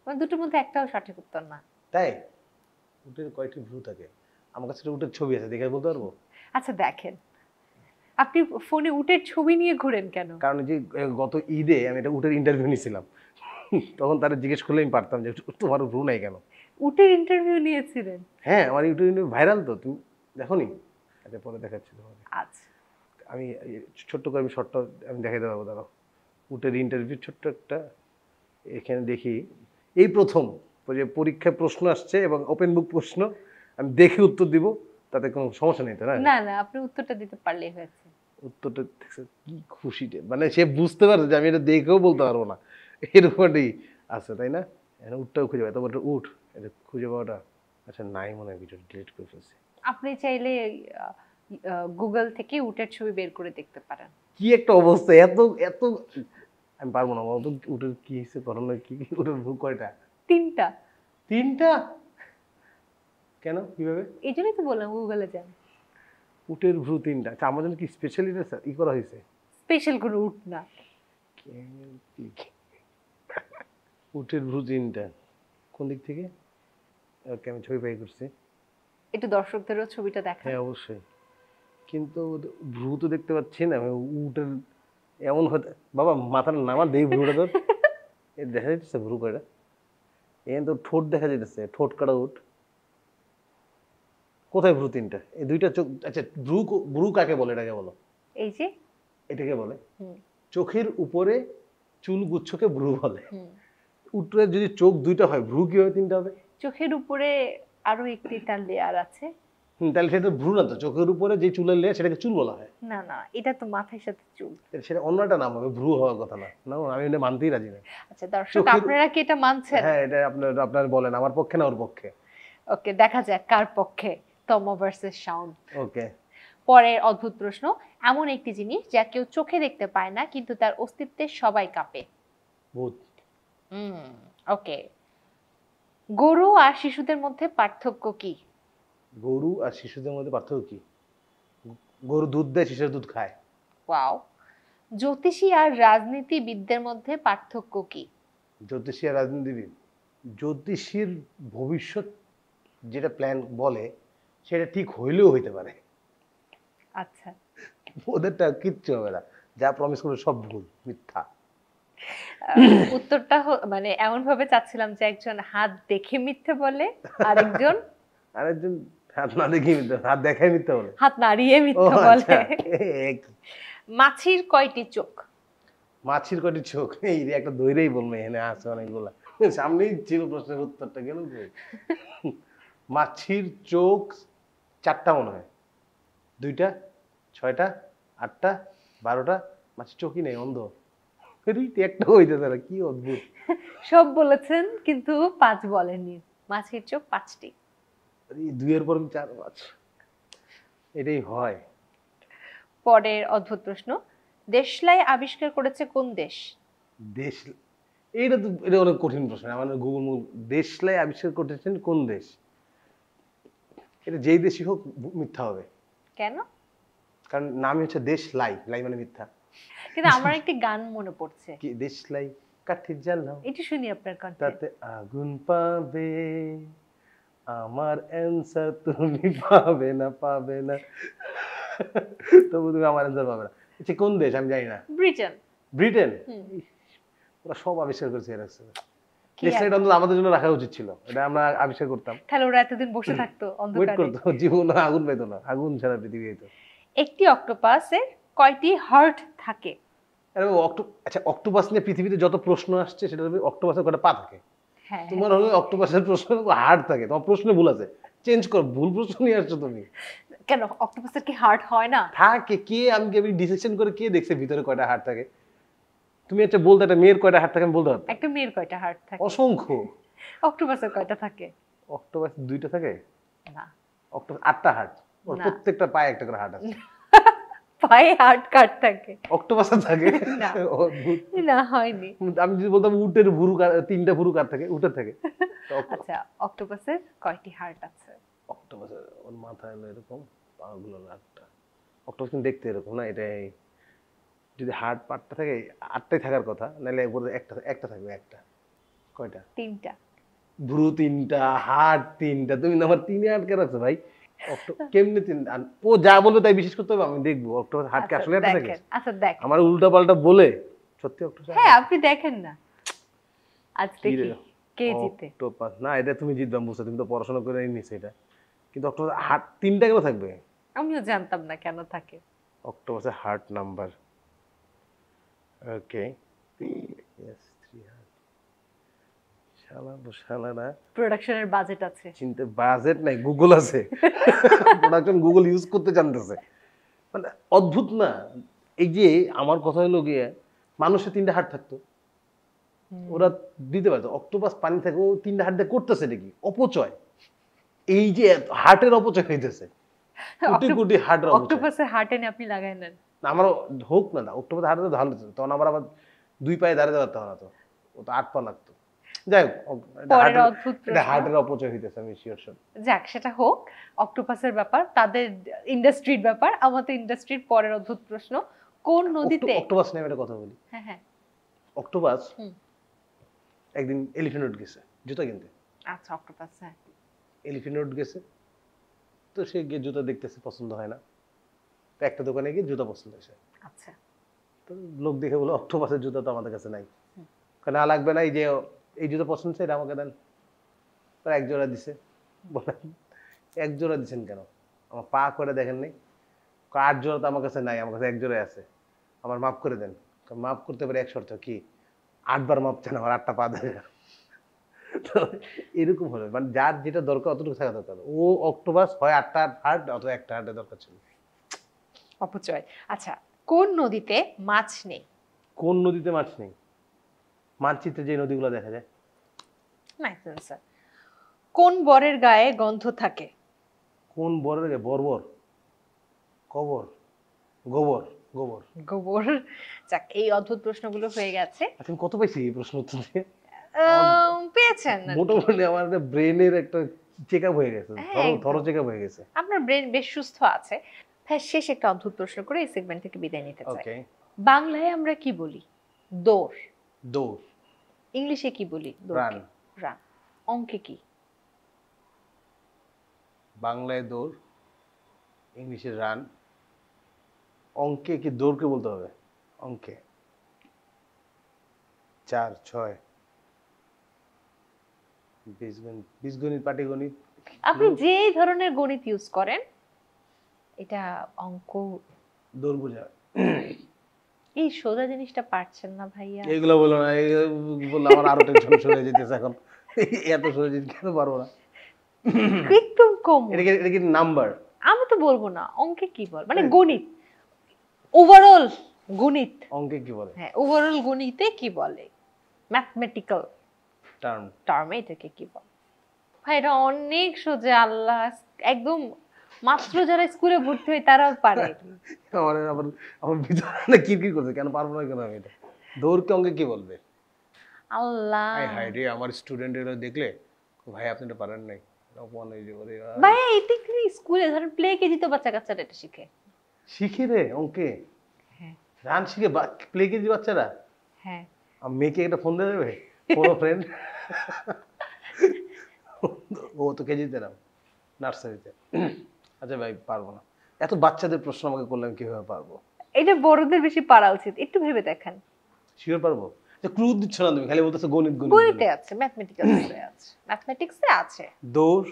Speaker 2: মানে দুটোর মধ্যে একটাও সঠিক উত্তর না।
Speaker 1: তাই? উটের কয়টি ভ্রু থাকে? আমার কাছে একটা উটের ছবি আছে, দেখে বলতে পারবো?
Speaker 2: আচ্ছা, দেখেন, আপনি ফোনে উটের ছবি নিয়ে ঘুরেন কেন?
Speaker 1: কারণ যে গত ঈদে আমি একটা উটের ইন্টারভিউ নিয়েছিলাম, তখন তারা জিজ্ঞেস করলে আমি পারতাম যে তোমার ভ্রু নাই কেন।
Speaker 2: উটের ইন্টারভিউ নিয়েছিলেন?
Speaker 1: হ্যাঁ, আমার ইউটিউব ভাইরাল তো, তুমি দেখোনি? আচ্ছা, পরে দেখাচ্ছি তোমাকে।
Speaker 2: আচ্ছা,
Speaker 1: আমি ছোট্ট করে আমি শর্টটা আমি দেখাই দেবো, দাঁড়াও। উটের ইন্টারভিউ ছোট্ট একটা, এখানে দেখি এই প্রথম ওই যে পরীক্ষায় প্রশ্ন আসছে এবং ওপেন বুক প্রশ্ন, আমি দেখে উত্তর দিব, তাতে কোনো সমস্যা নেই তো না?
Speaker 2: না না, আপনি উত্তরটা দিতে পারলেই হয়েছে।
Speaker 1: উত্তরটা দেখছে কি খুশিতে, মানে সে বুঝতে পারছে যে আমি এটা দেখেও বলতে পারবো না, এরকমই আছে তাই না? এখন উঠটাও খুঁজে পাই, তারপর উঠ এটা খুঁজে পাওয়াটা, আচ্ছা নাই মনে হয়, ভিডিও ডিলিট করে ফেলছি।
Speaker 2: আপনি চাইলে গুগল থেকে উটের ছবি বের করে দেখতে পারেন।
Speaker 1: কি একটা অবস্থা, এত এত আমি পারবো না বলতো, উটের কি হিসেবে করোনা, কি কি উটের ভুল কয়টা?
Speaker 2: 3টা।
Speaker 1: 3টা? কেন, কিভাবে?
Speaker 2: এই জন্যই তো বললাম গুগলে যান।
Speaker 1: উটের ভ্রু 3টা, আচ্ছা আমার জন্য কি স্পেশালি ই করা হয়েছে?
Speaker 2: স্পেশাল কোনো উট না।
Speaker 1: উটের ভ্রু 3টা, কোন দিক থেকে? ওকে, আমি ছবি পাই করছি।
Speaker 2: একটু দর্শকদেরও ছবিটা দেখান।
Speaker 1: হ্যাঁ অবশ্যই, কিন্তু ভ্রু তো দেখতে পাচ্ছি না, আমি উটের এমন হতে, বাবা মাথার নামা দেই ভ্রুটা তোর, এ দেখা যাচ্ছে ভ্রু কয়টা? এখানে তো ঠোঁট দেখা যাইতেছে, ঠোঁট কাটা উট। কোথায় ভ্রু 3টা? এই 2টা চোখ, আচ্ছা ভ্রু ভ্রু কাকে বলে, এটাকে বলো।
Speaker 2: এই যে।
Speaker 1: এটাকে বলে
Speaker 2: হুম
Speaker 1: চোখের উপরে চুল গুচ্ছকে ভ্রু বলে।
Speaker 2: হুম।
Speaker 1: উটের যদি চোখ 2টা হয়, ভ্রু কিভাবে 3টা হবে?
Speaker 2: চোখের উপরে আরো একটি তার লেয়ার আছে।
Speaker 1: তাহলে সেটা ভ্রু না তো, চোখের উপরে যে চুলের লেয়ার সেটাকে চুল বলা হয়।
Speaker 2: না না, এটা তো মাথার সাথে চুল।
Speaker 1: সেটা অন্য একটা নাম হবে, ভ্রু হওয়ার কথা না। না, আমি এটা মানতেই রাজি না।
Speaker 2: আচ্ছা দর্শক,
Speaker 1: চোখের-
Speaker 2: আপনারা কি এটা মানছেন?
Speaker 1: হ্যাঁ, এটা আপনার আপনার বলেন, আমার পক্ষে না ওর পক্ষে?
Speaker 2: ওকে, দেখা যাক কার পক্ষে তম ভার্সেস শাওন।
Speaker 1: ওকে।
Speaker 2: পরের অদ্ভুত প্রশ্ন, এমন একটি জিনিস যা কেউ চোখে দেখতে পায় না কিন্তু তার অস্তিত্বে সবাই কাঁপে।
Speaker 1: ভূত।
Speaker 2: ওকে, গরু আর শিশুদের মধ্যে পার্থক্য কি?
Speaker 1: গরু আর শিশুদের মধ্যে পার্থক্য কি? গরু দুধ দেয়, শিশুর দুধ খায়।
Speaker 2: ওয়াও। জ্যোতিষী আর রাজনীতিবিদদের মধ্যে পার্থক্য কি?
Speaker 1: জ্যোতিষী আর রাজনীতিবিদ, জ্যোতিষীর ভবিষ্যৎ যেটা প্ল্যান বলে সেটা ঠিক হইলেও হইতে পারে,
Speaker 2: আচ্ছা,
Speaker 1: ওদেরটা কিচ্ছু হবে না, যা প্রমিস করে সব ভুল, মিথ্যা।
Speaker 2: উত্তরটা মানে এমন ভাবে চাচ্ছিলাম যে একজন হাত দেখে মিথ্যে বলে, আরেকজন
Speaker 1: আরেকজন হাত না দেখি মিথ্যা, হাত দেখাই মিথ্যা বলে।
Speaker 2: হাত নাড়িয়ে
Speaker 1: ও
Speaker 2: মিথ্যে বলে।
Speaker 1: আচ্ছা, একই।
Speaker 2: মাছির কয়টি চোখ?
Speaker 1: মাছির কয়টি চোখ? এই রে, একটা দইরেই বলবে, এখানে আছে অনেকগুলা, সামনেই ছিল প্রশ্নের উত্তরটা, গেল কই? মাছির চোখ 4টা মনে হয়, 2টা, 6টা, 8টা, 12টা, মাছির চোখই নেই, অন্ধ। একটা হইতেছে না, কি অদ্ভুত।
Speaker 2: সব বলেছেন কিন্তু 5 বলেননি। মাছির চোখ 5টি।
Speaker 1: 2 এর পর 4, 5, এটাই হয়।
Speaker 2: পরের অদ্ভুত প্রশ্ন, দেশলাই আবিষ্কার করেছে কোন দেশ?
Speaker 1: দেশ, এটা তো এটা অনেক কঠিন প্রশ্ন, আমাদের গুগল দেশলাই আবিষ্কার করতেছেন কোন দেশ? এটা যেই দেশই হোক মিথ্যা হবে,
Speaker 2: কেন?
Speaker 1: কারণ নামই হচ্ছে দেশ লাই, লাই মানে মিথ্যা।
Speaker 2: কিন্তু আমার একটি গান মনে পড়ছে,
Speaker 1: কি দেশলাই কাঠির জ্বালাও,
Speaker 2: একটু শুনি আপনার কণ্ঠে।
Speaker 1: তাতে আগুন পাবে, আমার অ্যান্সার তুমি পাবে না, পাবে না, তবু তুমি আমার অ্যান্সার পাবে না। আচ্ছা কোন দেশ আমি জানি না।
Speaker 2: ব্রিটেন।
Speaker 1: ব্রিটেন?
Speaker 2: হুম।
Speaker 1: ওরা সব আবিষ্কার করেছে এরা।
Speaker 2: কি
Speaker 1: দেশলাইট অন্তত আমাদের জন্য রাখা উচিত ছিল, এটা আমরা আবিষ্কার করতাম।
Speaker 2: তাহলে ওরা এতদিন বসে থাকতো
Speaker 1: ওয়েট
Speaker 2: অন্ধকারে।
Speaker 1: করতো, জীবন আগুন পেতো না, আগুন ছাড়া পৃথিবী হইতো।
Speaker 2: একটি অক্টোপাসের কয়টি হার্ট থাকে?
Speaker 1: আচ্ছা অক্টোপাস নিয়ে পৃথিবীতে যত প্রশ্ন আসছে সেটা হবে অক্টোপাসের কয়টা পা থাকে।
Speaker 2: হ্যাঁ,
Speaker 1: তোমার হলো অক্টোপাসের প্রশ্ন হার্ট থাকে, তোমার প্রশ্নে ভুল আছে, চেঞ্জ করো, ভুল প্রশ্ন নিয়ে আসছো তুমি।
Speaker 2: কেন অক্টোপাসের কি হার্ট হয় না?
Speaker 1: থাকে, কে আমি ডিসেকশন করে কে দেখছে ভিতরে কয়টা হার্ট থাকে? তুমি একটা বলতে, একটা মেয়ের কয়টা হার্ট থাকে আমি বলতে পারতাম।
Speaker 2: একটা মেয়ের কয়টা হার্ট থাকে?
Speaker 1: অসংখ্য।
Speaker 2: অক্টোপাসের কয়টা থাকে?
Speaker 1: অক্টোপাস 2টা থাকে।
Speaker 2: না,
Speaker 1: অক্টোপাস 8টা হার্ট, ওর
Speaker 2: না।
Speaker 1: প্রত্যেকটা পায়ে একটা করে হার্ট আছে।
Speaker 2: পায়ে হার্ট কাট থাকে?
Speaker 1: অক্টোপাসে থাকে
Speaker 2: না।
Speaker 1: অদ্ভুত।
Speaker 2: না, হয়নি।
Speaker 1: আমি যদি বলতাম উটের ভুরু 3টা ভুরু কার থাকে, উটের থাকে।
Speaker 2: আচ্ছা, অক্টোপাসের কয়টি হার্ট আছে?
Speaker 1: অক্টোপাসের ওর মাথায় হলো এরকম, পাগুলো 8টা। অক্টোপাস কিন্তু দেখতে এরকম না, এটাই যদি হার্ট পার্টটা থাকে 8টাই থাকার কথা, নাহলে উপরে একটা একটা থাকবে, একটা। কয়টা?
Speaker 2: 3টা।
Speaker 1: ভুরু 3টা, হার্ট 3টা, তুমি না আমার 3-এ আটকে রাখছো ভাই। কেমনে 3? ও যা বলবে তাই বিশ্বাস করতে হবে, আমি দেখবো অক্টোপাস হার্ট কি আসলে একটা থাকে।
Speaker 2: আচ্ছা দেখ,
Speaker 1: আমার উল্টা পাল্টা বলে সত্যি অক্টোপাস?
Speaker 2: হ্যাঁ আপনি দেখেন না, আজ
Speaker 1: কি
Speaker 2: দেখি
Speaker 1: রে?
Speaker 2: কে জিতে।
Speaker 1: অক্টোপাস না, এটা তুমি জিতবে আমি বুঝছো, তুমি তো পড়াশোনা করে নিছো এটা। কিন্তু অক্টোপাস হার্ট 3টা কেন থাকবে?
Speaker 2: আমিও জানতাম না কেন থাকে।
Speaker 1: অক্টোপাসের হার্ট নাম্বার, ওকে, ইয়েস 3 হার্ট, শালা না
Speaker 2: প্রোডাকশনের বাজেট আছে।
Speaker 1: চিন্তা বাজেট নাই, গুগল আছে, প্রোডাকশন গুগল ইউজ করতে জানতেছে। মানে অদ্ভুত না? এই যে আমার কথা হলো গিয়ে মানুষের 3টা হাড় থাকতো, ওরা দিতে পারতো। অক্টোপাস পানি থাকে, ও 3টা হাড় দিয়ে করতেছে নাকি অপচয়। এই যে হার্টের অপচয় হইতেছে, কোটি কোটি হার্টের অপচয়।
Speaker 2: অক্টোপাসের হার্ট এনে আপনি লাগাই নেন।
Speaker 1: না, আমারও হোক না, অক্টোপাস হার্টে তো ভালো হতো, তখন আমার আবার 2 পায়ে দাঁড়াতে পারতাম না, তো ও তো 8 পা লাগতো। যাই হোক,
Speaker 2: পরের অদ্ভুত প্রশ্ন।
Speaker 1: হার্টের অপচয় হইতেছে, আমি শিওর।
Speaker 2: যাক, সেটা হোক, অক্টোপাসের ব্যাপার, তাদের ইন্ডাস্ট্রির ব্যাপার, আমাদের ইন্ডাস্ট্রির পরের অদ্ভুত প্রশ্ন, কোন নদীতে?
Speaker 1: অক্টোপাস নিয়ে আমি একটা কথা বলি।
Speaker 2: হ্যাঁ হ্যাঁ।
Speaker 1: অক্টোপাস
Speaker 2: হুম।
Speaker 1: একদিন এলিফ্যান্ট রোড গেছে জুতা কিনতে।
Speaker 2: আচ্ছা, অক্টোপাস, হ্যাঁ।
Speaker 1: এলিফ্যান্ট রোড গেছে, তো সে গিয়ে জুতা দেখতেছে, পছন্দ হয় না, তো একটা দোকানে গিয়ে জুতা পছন্দ হয়েছে।
Speaker 2: আচ্ছা।
Speaker 1: তো লোক দেখে বলো, অক্টোপাসের জুতা তো আমাদের কাছে নাই।
Speaker 2: হুম।
Speaker 1: না লাগবে না, এই যে এই জুতা পছন্দ হচ্ছে, এটা আমাকে দেন। তো এক জোড়া দিছে। বলেন, এক জোড়া দিচ্ছেন কেন? আমার পা করে দেখেন নাই? 8 জোড়া তো আমার কাছে নাই, আমার কাছে এক জোড়াই আছে, আমার মাপ করে দেন। মাপ করতে পারে, এক শর্ত কি, 8 বার মাপ চান, আমার 8টা পা দেবে। তো এরকম হলো, মানে যার যেটা দরকার অতটুকু থাকা দরকার। ও অক্টোপাস হয় 8টা হার্ট অথবা একটা হার্টের দরকার ছিল।
Speaker 2: অপচয়। আচ্ছা, কোন নদীতে মাছ নেই?
Speaker 1: কোন নদীতে মাছ নেই? মানচিত্রে যে নদীগুলো দেখা যায়।
Speaker 2: Nice answer. কোন বরের গায়ে গন্ধ থাকে?
Speaker 1: কোন বরের গায়ে? বর্বর, কবর, গোবর, গোবর।
Speaker 2: গোবর। যাক, এই অদ্ভুত প্রশ্নগুলো হয়ে গেছে।
Speaker 1: আচ্ছা, আমি কত পাইছি এই প্রশ্ন উত্তর দিয়ে?
Speaker 2: পেয়েছেন আর কি।
Speaker 1: মোটামুটি আমার ব্রেনের একটা চেক আপ হয়ে গেছে,
Speaker 2: হ্যাঁ,
Speaker 1: থরো
Speaker 2: একদম।
Speaker 1: চেক আপ হয়ে গেছে।
Speaker 2: আপনার ব্রেন বেশ সুস্থ আছে। হ্যাঁ, শেষ একটা অদ্ভুত প্রশ্ন করে এই সেগমেন্ট থেকে বিদায় নিতে চাই।
Speaker 1: ওকে।
Speaker 2: বাংলায় আমরা কি বলি? দৌড়।
Speaker 1: দৌড়।
Speaker 2: ইংলিশে কি বলি?
Speaker 1: রান।
Speaker 2: রান। অঙ্কে কি?
Speaker 1: বাংলায় দৌড়, ইংলিশে রান। অঙ্কে কি দৌড়কে বলতে হবে? অঙ্কে 4, 6, বীজগণিত, পাটিগণিত।
Speaker 2: আপনি যে ধরনের গণিত ইউজ করেন, এটা অঙ্ক।
Speaker 1: দৌড় বোঝা।
Speaker 2: এই সোজা জিনিসটা পারছেন না ভাইয়া।
Speaker 1: এইগুলো বলো না, বললে আমার আরো টেনশন শুরু হয়ে যেতেছে এখন। এত সহজ জিনিস কেন পারবো না?
Speaker 2: একটু কম।
Speaker 1: এটা কি নাম্বার?
Speaker 2: আমি তো বলবো না, অঙ্কে কি বল, মানে গণিত, ওভারঅল গণিত।
Speaker 1: অঙ্কে কি বলে?
Speaker 2: হ্যাঁ, ওভারঅল গণিতে কি বলে? Mathematical
Speaker 1: term.
Speaker 2: এটাকে কি বলে? ভাই, এটা অনেক সোজা। আল্লাহ, একদম মাত্র যারা স্কুলে ভর্তি হয় তারাও পারে।
Speaker 1: আমার আবার আমার ভিতরে কিরকির করছে, কেন পারবো না কেন আমি এটা? দৌড়কে অঙ্কে কি বলবে?
Speaker 2: আল্লাহ
Speaker 1: হাই হাই রে, আমার স্টুডেন্টেরা দেখলে, ভাই আপনি এটা পারেন নাই, অপমান হয়ে যাবে রে ভাই।
Speaker 2: ভাইয়া, এতে কি স্কুলে ধরেন প্লে কেজি তো বাচ্চা কাচ্চারা এটা শিখে।
Speaker 1: শিখে রে অঙ্কে,
Speaker 2: হ্যাঁ
Speaker 1: গান শিখে, প্লে কেজি বাচ্চারা।
Speaker 2: হ্যাঁ।
Speaker 1: আর মেয়েকে একটা ফোন দিয়ে দেবে, কোনো ফ্রেন্ড, ও তো কেজিতে না, নার্সারিতে। আচ্ছা ভাই, পারবো না। এত বাচ্চাদের প্রশ্ন আমাকে করলে আমি কিভাবে পারবো?
Speaker 2: এটা বড়দের বেশি পারা উচিত, একটু ভেবে দেখেন।
Speaker 1: শিওর পারবো? ক্লু দিচ্ছ না তুমি, খালি বলতেছো গণিত গণিত
Speaker 2: গণিতে আছে, ম্যাথমেটিক্যালসে আছে, ম্যাথমেটিক্সে আছে।
Speaker 1: দৌড়,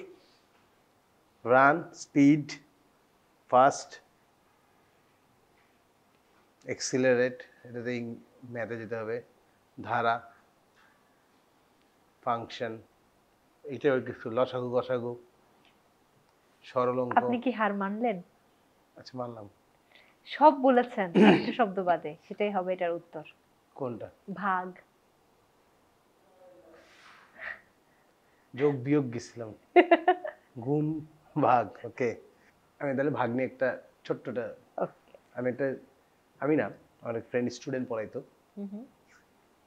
Speaker 1: রান, স্পিড, ফাস্ট, এক্সিলারেট, এটাতে ম্যাথে যেতে হবে, ধারা, ফাংশন, এটা কিছু, লসাগু গসাগু, সরল অঙ্ক।
Speaker 2: আপনি কি হার মানলেন?
Speaker 1: আচ্ছা, মানলাম।
Speaker 2: সব বলেছেন, একটা শব্দ বাদে, সেটাই হবে এটার উত্তর।
Speaker 1: কোনটা?
Speaker 2: ভাগ।
Speaker 1: যোগ বিয়োগ গেছিলাম, গুণ ভাগ। ওকে, আমি তাহলে ভাগ নিয়ে একটা ছোট্টটা,
Speaker 2: ওকে।
Speaker 1: আমি না, আমার এক ফ্রেন্ড স্টুডেন্ট পড়াইতো,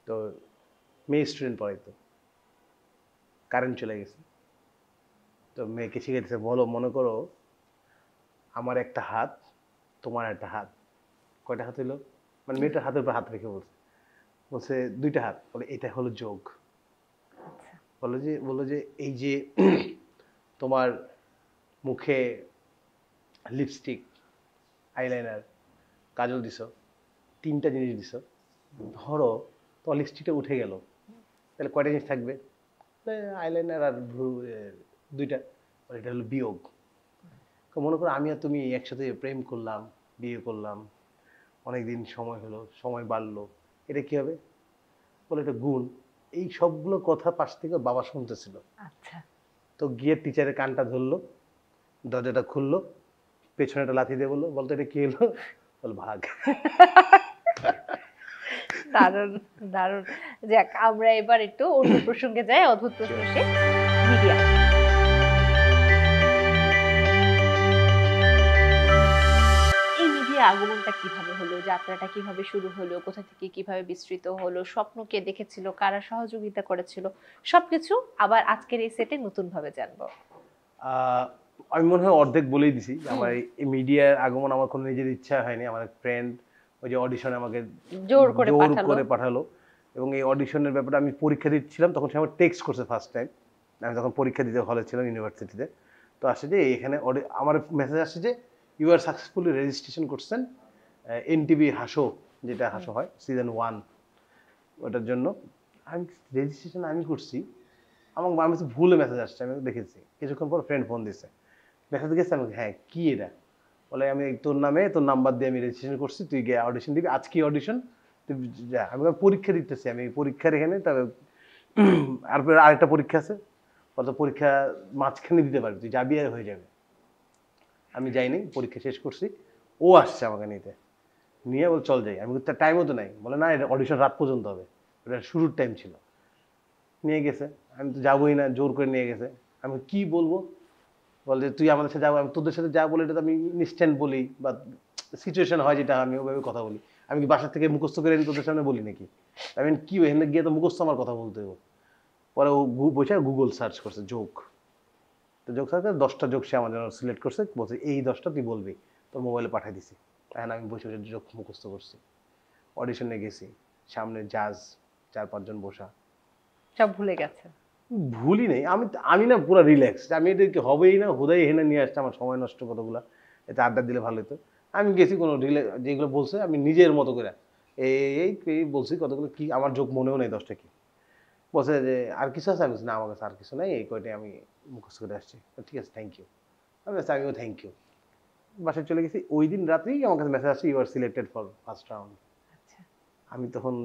Speaker 1: তো মেয়ে স্টুডেন্ট পড়াইতো, কারেন্ট চলে গেছে, তো মেয়েকে শিখাইতেছে, বলো, মনে করো আমার একটা হাত, তোমার একটা হাত, কয়টা হাত হইলো? মানে মেয়েটার হাতের উপর হাত রেখে বলছে 2টা হাত, বলে এটা হলো যোগ। বললো যে এই যে তোমার মুখে লিপস্টিক, আইলাইনার, কাজল দিছো, 3টা জিনিস দিছো, ধরো তোমার লিপস্টিকটা উঠে গেল, তাহলে কয়টা জিনিস থাকবে? আইলাইনার আর 2টা, এটা হলো বিয়োগ। মনে করো আমি আর তুমি একসাথে প্রেম করলাম, বিয়ে করলাম, অনেকদিন সময় হলো, সময় বাড়লো, এটা কি হবে? বলে এটা গুণ। এই সবগুলো কথা পাশ থেকে বাবা শুনতেছিল।
Speaker 2: আচ্ছা।
Speaker 1: তো গিয়ে টিচারের কানটা ধরলো, দরজাটা খুললো, পেছনে একটা লাথি দিয়ে বললো, বলতো এটা কি হলো? বল ভাগ।
Speaker 2: দারুণ, দারুণ। যাক, আমরা এবার একটু অন্য প্রসঙ্গে যাই, অদ্ভুত প্রশ্ন সে মিডিয়া। এই মিডিয়া আগমনটা কিভাবে হলো, যাত্রাটা কিভাবে শুরু হলো, কোথা থেকে কিভাবে বিস্তৃত হলো, স্বপ্ন কে দেখেছিল, কারা সহযোগিতা করেছিল, সবকিছু আবার আজকের এই সেটে নতুন ভাবে জানবো।
Speaker 1: আমি মনে হয় অর্ধেক বলেই দিছি। আমার এই মিডিয়ার আগমন আমার কোনো নিজের ইচ্ছা হয়নি। আমার ফ্রেন্ড ওই যে অডিশনে আমাকে
Speaker 2: জোর করে
Speaker 1: পাঠালো, এবং এই অডিশনের ব্যাপারে আমি পরীক্ষা দিচ্ছিলাম, তখন সে আমার টেক্সট করছে ফার্স্ট টাইম। আমি তখন পরীক্ষা দিতে হলে ছিলাম ইউনিভার্সিটিতে। তো আসে যে এখানে আমার মেসেজ আসছে যে ইউ আর সাকসেসফুলি রেজিস্ট্রেশন করছেন এনটিভি হাসো, যেটা হাসো হয় সিজন 1, ওটার জন্য। আমি রেজিস্ট্রেশন আমি করছি, আমি তো ভুলে মেসেজ আসছে, আমি দেখেছি। কিছুক্ষণ পর ফ্রেন্ড ফোন দিছে, মেসেজ গেছে আমাকে, হ্যাঁ কি এটা? বলে আমি তোর নামে তোর নাম্বার দিয়ে আমি রেজিস্ট্রেশন করছি, তুই গিয়ে অডিশন দিবি, আজকে অডিশন, তুই যা। আমি পরীক্ষা দিতেছি, আমি পরীক্ষার এখানে, তবে আরেকটা পরীক্ষা আছে, কত পরীক্ষা মাঝখানে দিতে পারবি, তুই যাবি আর হয়ে যাবে। আমি যাইনি, পরীক্ষা শেষ করছি, ও আসছে আমাকে নিয়ে বল চল যাই। আমি তার টাইমও তো নাই, বলে না এটা অডিশন রাত পর্যন্ত হবে, ওটা শুরুর টাইম ছিল। নিয়ে গেছে, আমি তো যাবোই না, জোর করে নিয়ে গেছে। আমি কি বলবো, বলে তুই আমাদের সাথে যাবো, আমি তোদের সাথে যা বলি এটা তো আমি ইনস্ট্যান্ট বলি, বা সিচুয়েশন হয় যেটা আমি ওভাবে কথা বলি। আমি কি বাসার থেকে মুখস্থ করে এনে তোদের সামনে বলি নাকি? আমি কি এখানে গিয়ে তো মুখস্থ আমার কথা বলতে হবে। পরে ও বসে গুগল সার্চ করছে যোগ, তো যোগ সার্চ 10টা যোগ সে আমার জন্য সিলেক্ট করছে, বলছে এই 10টা তুই বলবি, তোর মোবাইলে পাঠিয়ে দিছি। এখন আমি বসে বসে যোগ মুখস্থ করছি। অডিশনে গেছি, সামনে জাজ 4-5 জন বসা,
Speaker 2: সব ভুলে গেছে।
Speaker 1: ভুলই নেই। আমি না পুরো রিল্যাক্সড, আমি এদেরকে হবেই না, হুদাই এখানে নিয়ে আসছে, আমার সময় নষ্ট কতগুলো, এতে আড্ডা দিলে ভালো হতো। আমি গেছি কোনো যেগুলো বলছে আমি নিজের মতো করে এই বলছি কতগুলো, কি আমার যোগ মনেও নেই 10টা কি। বলছে যে আর কিছু আছে? আমি বলছি না, আমার কাছে আর কিছু নেই, এই কয়টাই আমি মুখস্থ করে আসছি। ঠিক আছে, থ্যাংক ইউ। আমিও থ্যাংক ইউ। বাসায় চলে গেছি। ওই দিন রাতেই আমার কাছে মেসেজ আসছে you are selected for first round.
Speaker 2: আচ্ছা,
Speaker 1: আমি তখন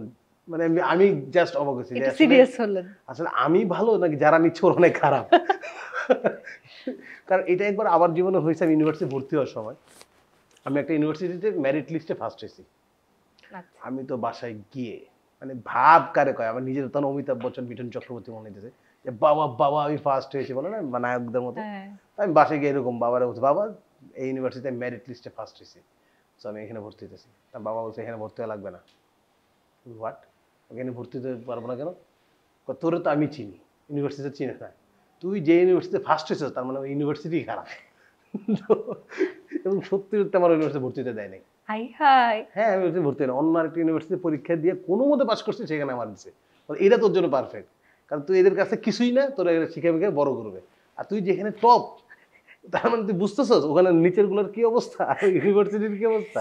Speaker 1: মানে আমি জাস্ট অবাক হয়েছি যে
Speaker 2: সিরিয়াস হলেন।
Speaker 1: আসলে আমি ভালো নাকি যারা নিচ্ছে ওরা অনেক খারাপ। কারণ এটা একবার আমার জীবনে হয়েছে, আমি ইউনিভার্সিটি ভর্তি হওয়ার সময় আমি একটা ইউনিভার্সিটিতে মেরিট লিস্টে ফার্স্ট হয়েছি। আমি তো বাসায় গিয়ে মানে ভাব কারে কয়, আমার নিজের তখন অমিতাভ বচ্চন, মিঠুন চক্রবর্তী মনে হইতেছে যে বাবা বাবা আমি ফার্স্ট হয়েছি, বলে না নায়কদের মতো। আমি বাসায় গিয়ে এরকম বাবারে বলছি, বাবা এই ইউনিভার্সিটিতে মেরিট লিস্টে ফার্স্ট হয়েছি, তো আমি এখানে ভর্তি হতেছি। তার বাবা বলছে এখানে ভর্তি হওয়া লাগবে না। হোয়াট? এখানে ভর্তি হতে পারবো না কেন? তোরে তো আমি চিনি, ইউনিভার্সিটিতে চিনে না, তুই যে ইউনিভার্সিটিতে ফার্স্ট হয়েছিস তার মানে ইউনিভার্সিটি খারাপ। এবং সত্যি সত্যি আমার ইউনিভার্সিটি ভর্তি হতে দেয় নাই। হ্যাঁ, আমি ভর্তি হই না, অন্য আরেকটা ইউনিভার্সিটি পরীক্ষা দিয়ে কোনো মতে পাস করছি, সেখানে আমার দিচ্ছে এটা তোর জন্য পারফেক্ট, কারণ তুই এদের কাছে কিছুই না, তোরা শিখে মিখে বড় করবে। আর তুই যেখানে টপ, তার মানে তুই বুঝতেছস ওখানে নিচের গুলোর কি অবস্থা, ইউনিভার্সিটির কি অবস্থা।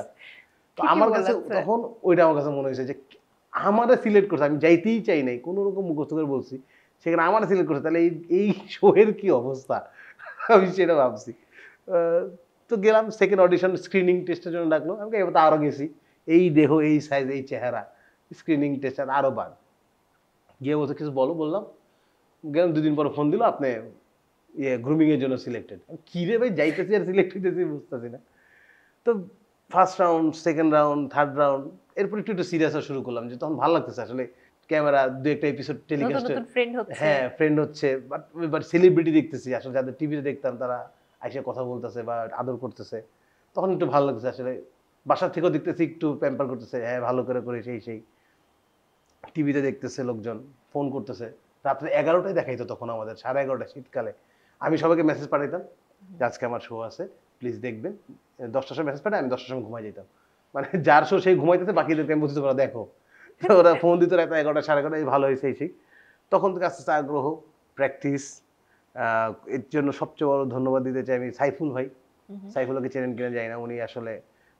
Speaker 1: তো আমার কাছে তখন ওইটা আমার কাছে মনে হয়েছে যে আমারে সিলেক্ট করছে, আমি যাইতেই চাই নাই, কোনো রকম মুখস্থ করে বলছি, সেখানে আমারে সিলেক্ট করছে, তাহলে এই শোয়ের কি অবস্থা, আমি সেটা ভাবছি। তো গেলাম, সেকেন্ড অডিশন স্ক্রিনিং টেস্টের জন্য ডাকলো, আমি এবার তো আরও গেছি, এই দেহ, এই সাইজ, এই চেহারা, স্ক্রিনিং টেস্ট আর আরও বাদ। গিয়ে বলছে কিছু বললাম, গেলাম 2 দিন পর ফোন দিল, আপনি গ্রুমিংয়ের জন্য সিলেক্টেড। কী রে ভাই, যাইতেছি আর সিলেক্ট হইতেছি বুঝতেছি না। তো first round, second round, third round, এরপর একটু সিরিয়াস হওয়া শুরু করলাম, যে তখন ভালো লাগতেছে আসলে ক্যামেরা 2-1টা এপিসোড টেলিকাস্ট, হ্যাঁ ফ্রেন্ড হচ্ছে, বাট সেলিব্রিটি দেখতেছি আসলে, যাদের টিভিতে দেখতাম তারা আইসা কথা বলতেছে বা আদর করতেছে, তখন একটু ভালো লাগতেছে আসলে। বাসার থেকেও দেখতেছি একটু প্যাম্পার করতেছে, হ্যাঁ ভালো করে সেই টিভিতে দেখতেছে লোকজন, ফোন করতেছে, রাত্রে 11টায় দেখাইতো তখন আমাদের, 11:30 শীতকালে। আমি সবাইকে মেসেজ পাঠাইতাম যে আজকে আমার শো আছে, প্লিজ দেখবেন। 10টার সময় মেসেজ পাঠাই, আমি 10টার সময় ঘুমাই যেতাম, মানে যার শো সেই ঘুমাইতেছে, বাকিদেরকে আমি বুঝতে পারা দেখো। ওরা ফোন দিত রাত 11টা 11:30, ভালো হয়েছে সেই। তখন থেকে আস্তে আস্তে আগ্রহ, প্র্যাকটিস। এর জন্য সবচেয়ে বড় ধন্যবাদ দিতে চাই আমি সাইফুল ভাই। সাইফুলকে চেনেন কিনা জানি না, উনি আসলে,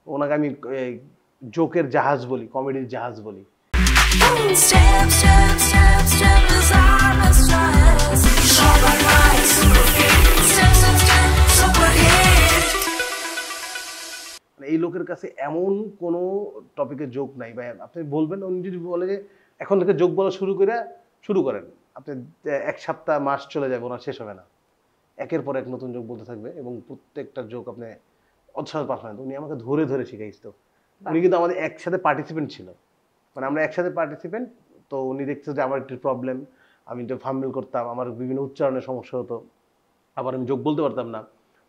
Speaker 1: ওনাকে আমি জোকের জাহাজ বলি, কমেডির জাহাজ বলি। এই লোকের কাছে এমন কোনো টপিকে জোক নাই ভাই, আপনি বলবেন, উনি যদি বলে যে এখন থেকে জোক বলা শুরু করে শুরু করেন, আপনি 1 সপ্তাহ মাস চলে যাবে, ওনার শেষ হবে না। একের পর এক নতুন জোক বলতে থাকবে এবং প্রত্যেকটা জোক আপনি অসাধারণ পারফরমেন্স। উনি আমাকে ধরে ধরে শিখাইতো। উনি কিন্তু আমাদের একসাথে পার্টিসিপেন্ট ছিল, মানে আমরা একসাথে পার্টিসিপেন্ট। তো উনি দেখতো যে আমার একটু প্রবলেম, আমি একটু ফাম্বল করতাম, আমার বিভিন্ন উচ্চারণের সমস্যা হতো, আবার আমি জোক বলতে পারতাম না,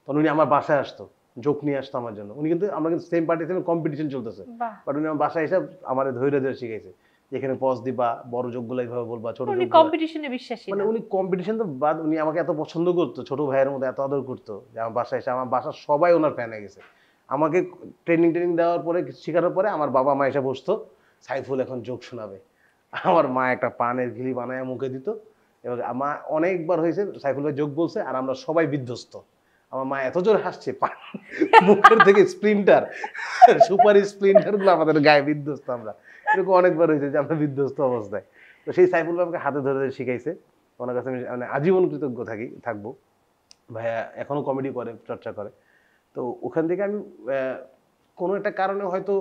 Speaker 1: তখন উনি আমার বাসায় আসতো, জোক নিয়ে আসতো আমার জন্য। উনি কিন্তু আমরা কিন্তু সেম পার্টিসিপেন্ট, কম্পিটিশন চলতেছে,
Speaker 2: বাহ,
Speaker 1: বাট উনি আমার বাসায় এসে আমার ধৈর্য ধরে শিখাইছে যেখানে পজ দিবা, বড় জোকগুলো এইভাবে বলবা, ছোট
Speaker 2: উনি
Speaker 1: জোকগুলো।
Speaker 2: কম্পিটিশনে বিশ্বাসী
Speaker 1: মানে
Speaker 2: না।
Speaker 1: উনি কম্পিটিশন তো বাদ, উনি আমাকে এত পছন্দ করতো, ছোট ভাইয়ের মতো এত আদর করতো যে আমার বাসায় এসে, আমার বাসার সবাই ওনার ফ্যান হয়ে গেছে। আমাকে ট্রেনিং দেওয়ার পরে, শেখানোর পরে আমার বাবা মা এসে বসতো, সাইফুল এখন জোক শোনাবে। আমার মা একটা পানের ঘিলি বানায় মুখে দিত, এবং আমার অনেকবার হয়েছে সাইফুল ভাই জোক বলছে আর আমরা সবাই বিধ্বস্ত। আমার মা এত জোর হাসছে, মুখের থেকে স্প্লিন্টার, সুপারি স্প্লিন্টার গুলো আমাদের গায়ে বিধ্বস্ত। আমরা এরকম অনেকবার হয়েছে যে আমরা বিধ্বস্ত অবস্থায়। তো সেই সাইফুল ভাই আমাকে হাতে ধরে ধরে শিখাইছে। ওনার কাছে আমি মানে আজীবন কৃতজ্ঞ থাকবো। ভাইয়া এখনো কমেডি করে, চর্চা করে। তো ওখান থেকে আমি কোনো একটা কারণে হয়তো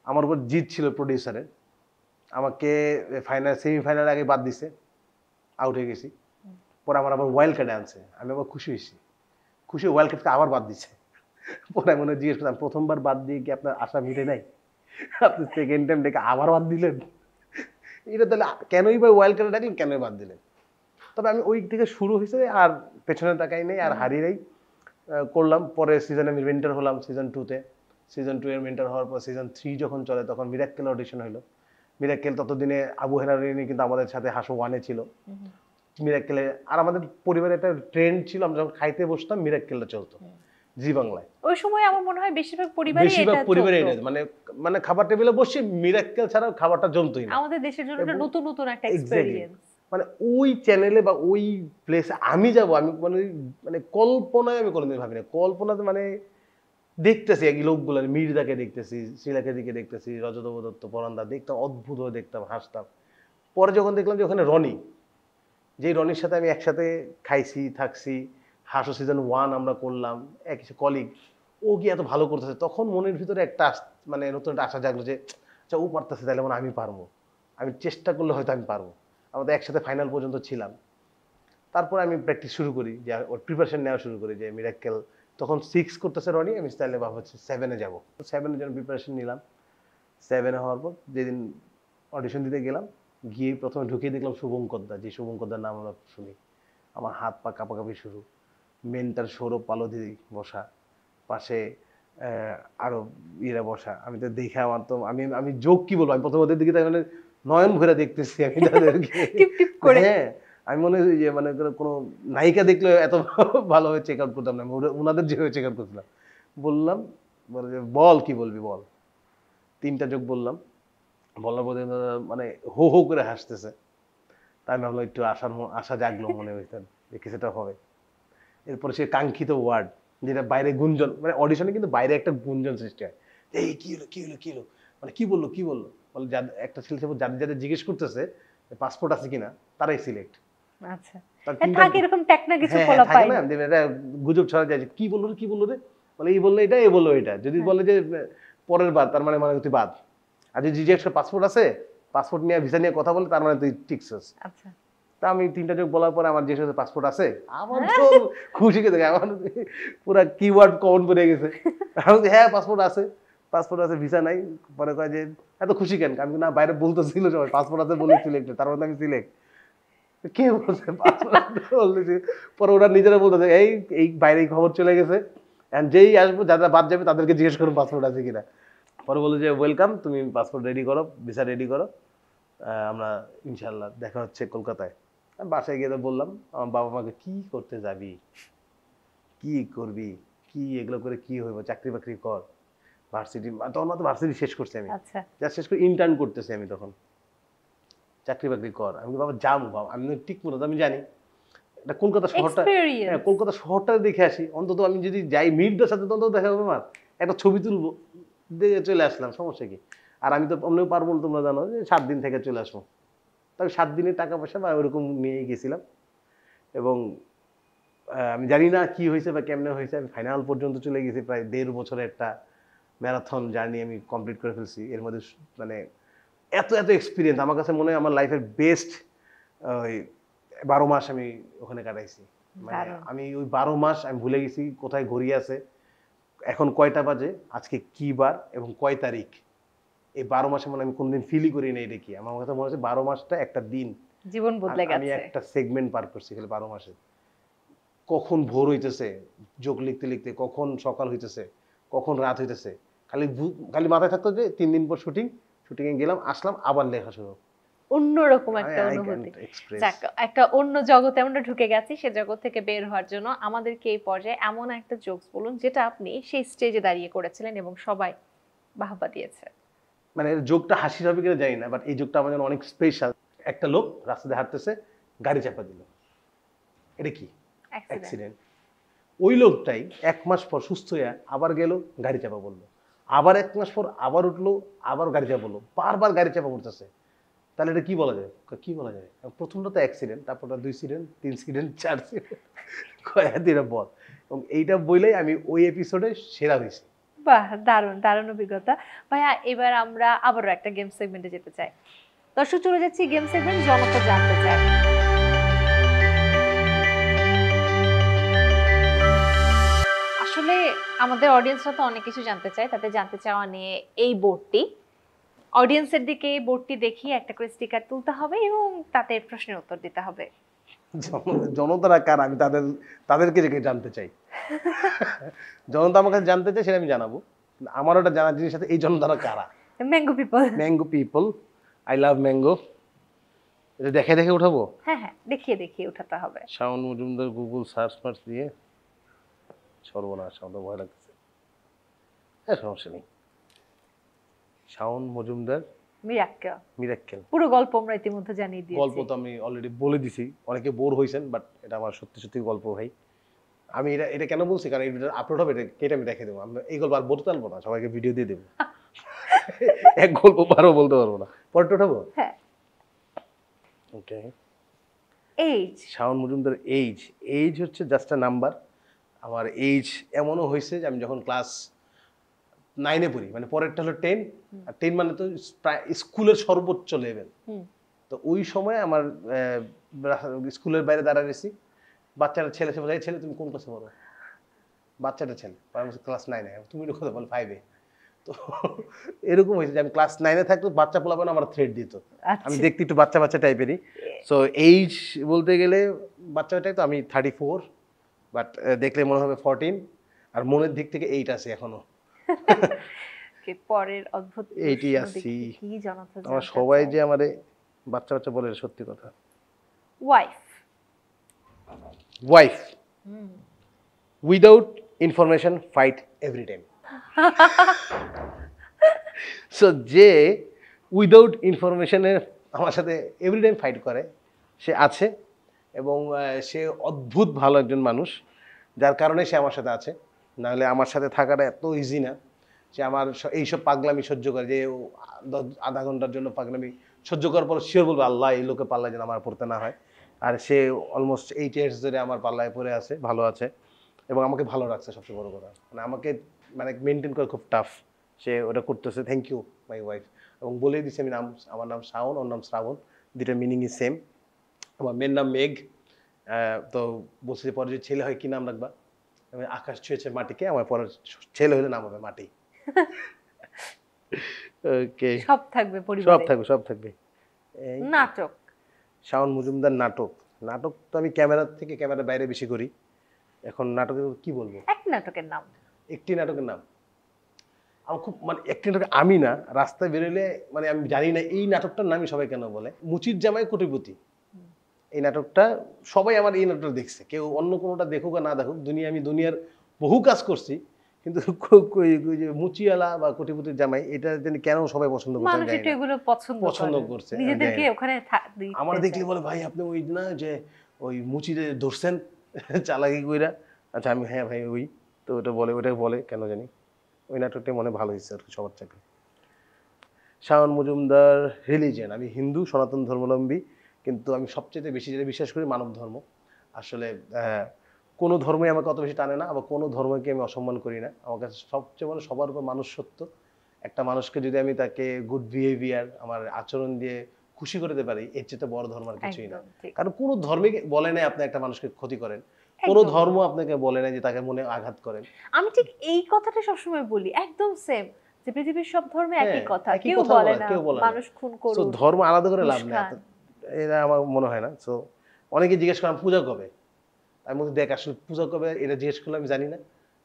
Speaker 1: আমার উপর জিত ছিল প্রডিউসারের, আমাকে সেমিফাইনাল আগে বাদ দিছে, আউট হয়ে গেছি। পরে আমার আবার ওয়াইল্ড কার্ডে আনছে, আমি আবার খুশি হয়েছি, খুশি ওয়াইল্ড কার্ডকে আবার বাদ দিছে। পরে মনে জিজ্ঞেস করলাম, প্রথমবার বাদ দিয়ে কি আপনার আশা মিটে নাই? আপনি সেকেন্ড টাইম ডেকে আবার বাদ দিলেন, এটা তাহলে কেনই বা ওয়াইল্ড কার্ডে ডাকলেন, কেনই বাদ দিলেন? তবে আমি ওই থেকে শুরু হয়েছে, আর পেছনে তাকাই নেই, আর হারিয়ে নেই, করলাম। পরে সিজনে আমি মেন্টর হলাম সিজন 2-তে। সিজন 2 এর মেন্টর হওয়ার পর সিজন 3 যখন চলে তখন মিরাক্কেল অডিশন হলো। মিরাক্কেল ততদিনে আবু হেরারিনি কিন্তু আমাদের সাথে হাসো 1-এ ছিল। মিরাক্কেলে আর আমাদের পরিবারে একটা ট্রেন্ড ছিল, আমরা যখন খাইতে বসতাম মিরাক্কেলটা চলতো জি বাংলায়।
Speaker 2: ওই সময় আমার মনে হয় বেশিরভাগ পরিবারই
Speaker 1: বেশিরভাগ
Speaker 2: এটা
Speaker 1: পরিবারে
Speaker 2: চলতো।
Speaker 1: এটা মানে মানে খাবার টেবিলে বসে মিরাক্কেল ছাড়া খাবারটা জমতোই না।
Speaker 2: আমাদের দেশের জন্য এটা
Speaker 1: এবং
Speaker 2: নতুন নতুন একটা
Speaker 1: এক্স্যাক্টলি,
Speaker 2: এক্সপেরিয়েন্স।
Speaker 1: মানে ওই চ্যানেলে বা ওই প্লেসে আমি যাব, আমি মানে মানে কল্পনায় আমি কোনোদিন ভাবি না। কল্পনাতে মানে দেখতেছি এই লোকগুলো, মির্জাকে দেখতেছি, শিলাকে দিকে দেখতেছি, রজতব দত্ত, পরান্দা দেখতাম, অদ্ভুত হয়ে দেখতাম, হাসতাম। পরে যখন দেখলাম যে ওখানে রনি, যেই রনির সাথে আমি একসাথে খাইছি থাকছি, হাসো সিজন 1 আমরা করলাম, এক কলিগ, ও কি এত ভালো করতেছে, তখন মনের ভিতরে একটা মানে নতুন একটা আশা জাগলো যে আচ্ছা ও পারতেছে, তাহলে মানে আমি পারবো, আমি চেষ্টা করলে হয়তো আমি পারবো। আমাদের একসাথে ফাইনাল পর্যন্ত ছিলাম। তারপর আমি প্র্যাকটিস শুরু করি, যে ওর প্রিপারেশন নেওয়া শুরু করি, যে মিরাক্কেল তখন 6 করতেছে রনি, আমি তাহলে ভাব হচ্ছে 7-এ যাবো। 7-এর জন্য প্রিপারেশন নিলাম। 7-এ হওয়ার পর যেদিন অডিশন দিতে গেলাম, গিয়ে প্রথমে ঢুকিয়ে দেখলাম শুভঙ্কর দা, যে শুভঙ্কর দার নাম আমরা শুনি, আমার হাত পা কাঁপাকাঁপি শুরু। মেন্টার সৌরভ পালোধি বসা, পাশে আরো ইয়েরা বসা। আমি তো দেখে আমার তো আমি আমি জোক কি বলবো, আমি প্রথম ওদের দিকে তাই মানে নয়ন ভরে দেখতেছি আমি তাদেরকে।
Speaker 2: টিপ টিপ করে।
Speaker 1: হ্যাঁ, আমি মনে হয় যে মানে কোনো নায়িকা দেখলে এত ভালোভাবে চেক আউট করতাম না, আমি ওনাদের যেভাবে চেক আউট করছিলাম। বললাম, বলে যে বল কি বলবি বল। 3টা জোক বললাম, বলার পরে মানে হো হো করে হাসতেছে। তাই আমি ভাবলাম একটু আশা জাগলো মনে হইতেন যে কিছুটা হবে। এরপরে সে কাঙ্ক্ষিত ওয়ার্ড, যেটা বাইরে গুঞ্জন, মানে অডিশনে কিন্তু বাইরে একটা গুঞ্জন সৃষ্টি হয়, এই কি হলো কি হলো কি হলো, মানে কি বললো কি বললো, বলে একটা ছেলে যাদের যাদের জিজ্ঞেস করতেছে পাসপোর্ট আছে কিনা তারাই সিলেক্ট।
Speaker 2: আচ্ছা, থাকে এরকম টেকনা কিছু পোলা
Speaker 1: থাকে
Speaker 2: পাই।
Speaker 1: না যে এটা গুজব ছড়া যায় যে কি বললো রে কি বললো রে, বলে এই বললো এটা এ বললো এটা। যদি বলে যে পরের বার, তার মানে মানে তুই বাদ। আর যদি জিজ্ঞেস পাসপোর্ট আছে, পাসপোর্ট নিয়ে ভিসা নিয়ে কথা বলে, তার মানে তুই টিকছিস।
Speaker 2: আচ্ছা,
Speaker 1: তা আমি 3টা জোক বলার পরে আমার যে সাথে পাসপোর্ট আছে, আমার তো খুশি কে দেখে, আমার পুরো কিওয়ার্ড কমন পড়ে গেছে। আমি বলছি, হ্যাঁ পাসপোর্ট আছে, পাসপোর্ট আছে, ভিসা নাই। পরে কয় যে এত খুশি কেন? আমি বলি, না বাইরে বলতেছিল সবাই পাসপোর্ট আছে বলে সিলেক্টেড, তার মধ্যে আমি সিলেক্ট। কে বলছে পাসপোর্ট বলতেছি? পরে ওরা নিজেরা বলতেছে এই এই বাইরে খবর চলে গেছে, যেই আসবো যারা বাদ যাবে তাদেরকে জিজ্ঞেস করো পাসপোর্ট আছে কিনা। পরে বলে যে ওয়েলকাম, তুমি পাসপোর্ট রেডি করো, ভিসা রেডি করো, আমরা ইনশাল্লাহ দেখা হচ্ছে কলকাতায়। আমি বাসায় গিয়ে তো বললাম আমার বাবা মাকে, কি করতে যাবি, কি করবি, কি এগুলো করে কি হইব, চাকরি বাকরি কর, ভার্সিটি, তখন তো ভার্সিটি শেষ করছি আমি,
Speaker 2: আচ্ছা,
Speaker 1: যা শেষ করে ইন্টার্ন করতেছি আমি তখন, চাকরি বাকরি কর। আমি বাবা যাবো, বাবা আমি ঠিক মতো আমি জানি এটা কলকাতা শহরটা, হ্যাঁ
Speaker 2: এক্সপেরিয়েন্স।
Speaker 1: কলকাতা শহরটা দেখে আসি অন্তত, আমি যদি যাই মিরদের সাথে তখন দেখা হবে, আমার একটা ছবি তুলবো, দেখে চলে আসলাম, সমস্যা কি। আর আমি তো অমনিও পারবো না, তোমরা জানো যে 7 দিন থেকে চলে আসবো। তবে 7 দিনের টাকা পয়সা বা ওরকম নিয়ে গেছিলাম। এবং আমি জানি না কি হয়েছে বা কেমনে হয়েছে, আমি ফাইনাল পর্যন্ত চলে গেছি, প্রায় 1.5 বছরের একটা ম্যারাথন জার্নি আমি কমপ্লিট করে ফেলছি। এর মধ্যে মানে এত এত এক্সপিরিয়েন্স, আমার কাছে মনে হয় আমার লাইফের বেস্ট ওই 12 মাস আমি ওখানে কাটাইছি। মানে
Speaker 2: দারুণ।
Speaker 1: আমি ওই 12 মাস আমি ভুলে গেছি কোথায় ঘড়ি আছে, এখন কয়টা বাজে, আজকে কি বার এবং কয় তারিখ। এই 12 মাসে মানে আমি কোনদিন ফিলই করি না এটা কি। আমার কাছে মনে হচ্ছে 12 মাসটা একটা দিন।
Speaker 2: জীবন বদলে
Speaker 1: আমি
Speaker 2: গেছে।
Speaker 1: একটা সেগমেন্ট পার করছি খালি 12 মাসে। কখন ভোর হইতেছে যোগ লিখতে লিখতে, কখন সকাল হইতেছে, কখন রাত হইতেছে, খালি মাথায় থাকতো যে 3 দিন পর শুটিংয়ে গেলাম, আসলাম, আবার লেখা শুরু।
Speaker 2: অন্যরকম একটা
Speaker 1: I
Speaker 2: অনুভূতি।
Speaker 1: can't express.
Speaker 2: যাক, একটা অন্য জগতে আমরা ঢুকে গেছি। সে জগৎ থেকে বের হওয়ার জন্য আমাদেরকে এই পর্যায়ে এমন একটা জোকস বলুন যেটা আপনি সেই স্টেজে দাঁড়িয়ে করেছিলেন এবং সবাই বাহবা দিয়েছে।
Speaker 1: মানে এর যোগটা হাসির হবে কিনা জানি না, বাট এই যোগটা আমার জন্য অনেক স্পেশাল। একটা লোক রাস্তাতে হাঁটতেছে, গাড়ি চাপা দিল। এটা কি?
Speaker 2: অ্যাক্সিডেন্ট।
Speaker 1: অ্যাক্সিডেন্ট। ওই লোকটাই 1 মাস পর সুস্থ হয়ে আবার গেল, গাড়ি চাপা পড়লো। আবার 1 মাস পর আবার উঠলো, আবার গাড়ি চাপা পড়লো। বারবার গাড়ি চাপা পড়তেছে। তাহলে এটা কি বলা যায়? কি বলা যায়? প্রথমটা তো অ্যাক্সিডেন্ট, তারপরটা 2 সিডেন্ট, 3 সিডেন্ট, 4 সিডেন্ট, কয়েকদিন বল। এবং এইটা বলেই আমি ওই এপিসোডে সেরা হয়েছি।
Speaker 2: বাহ, দারুণ দারুণ অভিজ্ঞতা। ভাইয়া, এবার আমরা আবারও একটা গেম সেগমেন্টে যেতে চাই। দর্শক, চলে যাচ্ছি গেম সেগমেন্ট জনতা জানতে চায়। আসলে আমাদের অডিয়েন্সরা তো অনেক কিছু জানতে চায়, তাদের জানতে চাওয়া নিয়ে এই বোর্ডটি, অডিয়েন্সের দিকে এই বোর্ডটি দেখিয়ে একটা করে স্টিকার তুলতে হবে এবং তাতে প্রশ্নের উত্তর দিতে হবে।
Speaker 1: জনতারা কার আমি তাদেরকে জানতে চাই। জনতা আমার কাছে জানতে চাই, সেটা আমি জানাবো। আমার ওটা জানার জিনিস সাথে এই জনতারা কারা।
Speaker 2: Mango people.
Speaker 1: Mango people, I love mango. এটা দেখে দেখে উঠাবো।
Speaker 2: হ্যাঁ হ্যাঁ, দেখিয়ে দেখিয়ে উঠাতে হবে।
Speaker 1: Shaon Majumdar Google search March দিয়ে, সর্বনাশ, আমার ভয় লাগতেছে। হ্যাঁ, সমস্যা নেই। শাওন মজুমদার মিরাক্কেল।
Speaker 2: পুরো গল্প আমরা ইতিমধ্যে জানিয়ে দিয়েছি।
Speaker 1: গল্প তো আমি অলরেডি বলে দিছি, অনেকে বোর হয়েছেন, বাট এটা আমার সত্যি সত্যি গল্প ভাই। আমি এটা কেন বলছি, কারণ এই ভিডিও আপলোড হবে, এটা আমি দেখে দেবো। আমরা এই গল্প আর বলতে পারবো না, সবাইকে ভিডিও দিয়ে দেবো। এক গল্প পারবো বলতে পারবো না। পরে উঠাবো।
Speaker 2: হ্যাঁ।
Speaker 1: ওকে।
Speaker 2: এইজ।
Speaker 1: শাওন মজুমদার এইজ হচ্ছে জাস্ট আ নাম্বার। আমার এইজ এমনও হয়েছে যে আমি যখন ক্লাস 9-এ পড়ি, মানে পরেরটা হলো 10, আর 10 মানে তো স্কুলের সর্বোচ্চ লেভেল। তো ওই সময় আমার স্কুলের বাইরে দাঁড়ায় রয়েছি, বাচ্চারা ছেলে সে বলে, ছেলে তুমি কোন ক্লাসে পড়ো? বাচ্চাটা ছেলে ক্লাস 9-এ। তুমি কথা বলে 5-এ। তো এরকম হয়েছে যে আমি ক্লাস 9-এ থাকতো, বাচ্চা পোলাপান আমার থ্রেড দিত। আমি দেখতে একটু বাচ্চা বাচ্চা টাইপেরই। সো এইজ বলতে গেলে বাচ্চা টাইপ, তো আমি 34, বাট দেখলে মনে হবে 14, আর মনের দিক থেকে 8 আছে এখনো।
Speaker 2: পরের অদ্ভুত
Speaker 1: এইটি আছি।
Speaker 2: কি জানাতে চাও?
Speaker 1: আমার সবাই যে আমারে বাচ্চা বাচ্চা বলে, সত্যি কথা। Wife without information fight every time. So যে উইদাউট ইনফরমেশনে আমার সাথে এভরি টাইম ফাইট করে, সে আছে, এবং সে অদ্ভুত ভালো একজন মানুষ, যার কারণে সে আমার সাথে আছে। নাহলে আমার সাথে থাকাটা এত ইজি না। সে আমার এইসব পাগলামি সহ্য করে, যে আধা ঘন্টার জন্য পাগলামি সহ্য করার পর শিওর বলবে, আল্লাহ এই লোকে পাল্লায় যেন আমার পড়তে না হয়। আর সে অলমোস্ট 8 ইয়ার্স ধরে আমার পাল্লায় পড়ে আছে, ভালো আছে, এবং আমাকে ভালো রাখছে। সবচেয়ে বড় কথা, মানে আমাকে মেনটেন করে খুব টাফ, সে ওটা করতেছে। Thank you my wife. এবং বলে দিচ্ছি আমি আমার নাম শাওন, ওর নাম শ্রাবণ, দুইটা মিনিং ই সেম। আমার মেয়ের নাম মেঘ। তো বলছে যে পরে যদি ছেলে হয় কি নাম রাখবা? আমি আকাশ ছুঁয়েছে মাটিকে, আমার পরে ছেলে হলে নাম হবে মাটি। ওকে,
Speaker 2: সব থাকবে পরিবারে।
Speaker 1: সব থাকবে।
Speaker 2: নাটক।
Speaker 1: শাওন মজুমদার নাটক তো আমি ক্যামেরার বাইরে বেশি করি। এখন নাটকের কি বলবো?
Speaker 2: একটি নাটকের নাম।
Speaker 1: আমার খুব, মানে একটি নাটক আমি না, রাস্তায় বেরোলে মানে আমি জানি না এই নাটকটার নামই সবাই কেন বলে, মুচির জামাই কোটিপতি। এই নাটকটা সবাই আমার এই নাটকটা দেখছে, কেউ অন্য কোনোটা দেখুক আর না দেখুক। আমি দুনিয়ার বহু কাজ করছি, কিন্তু মুচিওয়ালা বা কোটিপতির জামাই এটা জানি কেন সবাই পছন্দ করছে,
Speaker 2: মানুষ একটু এগুলো পছন্দ করছে, নিজেদেরকে ওখানে
Speaker 1: আমার দেখলে বলে, ভাই আপনি ওই না যে ওই মুচিরে ধরছেন চালাকি কইরা? আচ্ছা, আমি হ্যাঁ ভাই ওই। তো ওটা বলে কেন জানি ওই নাটকটা মনে ভালো হয়েছে আর কি সবার চাকরি। শাওন মজুমদার রিলিজিয়ন, আমি হিন্দু সনাতন ধর্মাবলম্বী, কিন্তু আমি সবচেয়ে বেশি যেটা বিশ্বাস করি মানব ধর্ম। আসলে কোনো ধর্মই আমাকে অত বেশি টানে না, আবার কোনো ধর্মকে আমি অসম্মান করি না। আমার কাছে সবচেয়ে বড় সবার উপর মানুষ সত্য। একটা মানুষকে যদি আমি তাকে গুড বিহেভিয়ার, আমার আচরণ দিয়ে খুশি করে দিতে পারি এর চেয়ে বড় ধর্ম আর কিছুই না।
Speaker 2: একদম ঠিক।
Speaker 1: কারণ কোনো ধর্মে বলে নাই আপনি একটা মানুষকে ক্ষতি করেন, কোনো
Speaker 2: একদম।
Speaker 1: ধর্ম আপনাকে বলে নাই যে তাকে মনে আঘাত করেন।
Speaker 2: আমি ঠিক এই কথাটা সবসময় বলি, একদম সেম, যে পৃথিবীর সব ধর্মে
Speaker 1: হ্যাঁ,
Speaker 2: একই কথা,
Speaker 1: একই
Speaker 2: কেউ
Speaker 1: কথা
Speaker 2: বলে
Speaker 1: বলে,
Speaker 2: না
Speaker 1: কেউ বলে না।
Speaker 2: মানুষ খুন
Speaker 1: সো
Speaker 2: করুন,
Speaker 1: ধর্ম আলাদা করে লাভ
Speaker 2: ঘুষ
Speaker 1: নেই,
Speaker 2: খান।
Speaker 1: এটা আমার মনে হয় না। সো অনেকে জিজ্ঞেস করেন পূজা কবে, আমি বলি দেখ আসলে পূজা কবে এটা জিজ্ঞেস করলে আমি জানি না,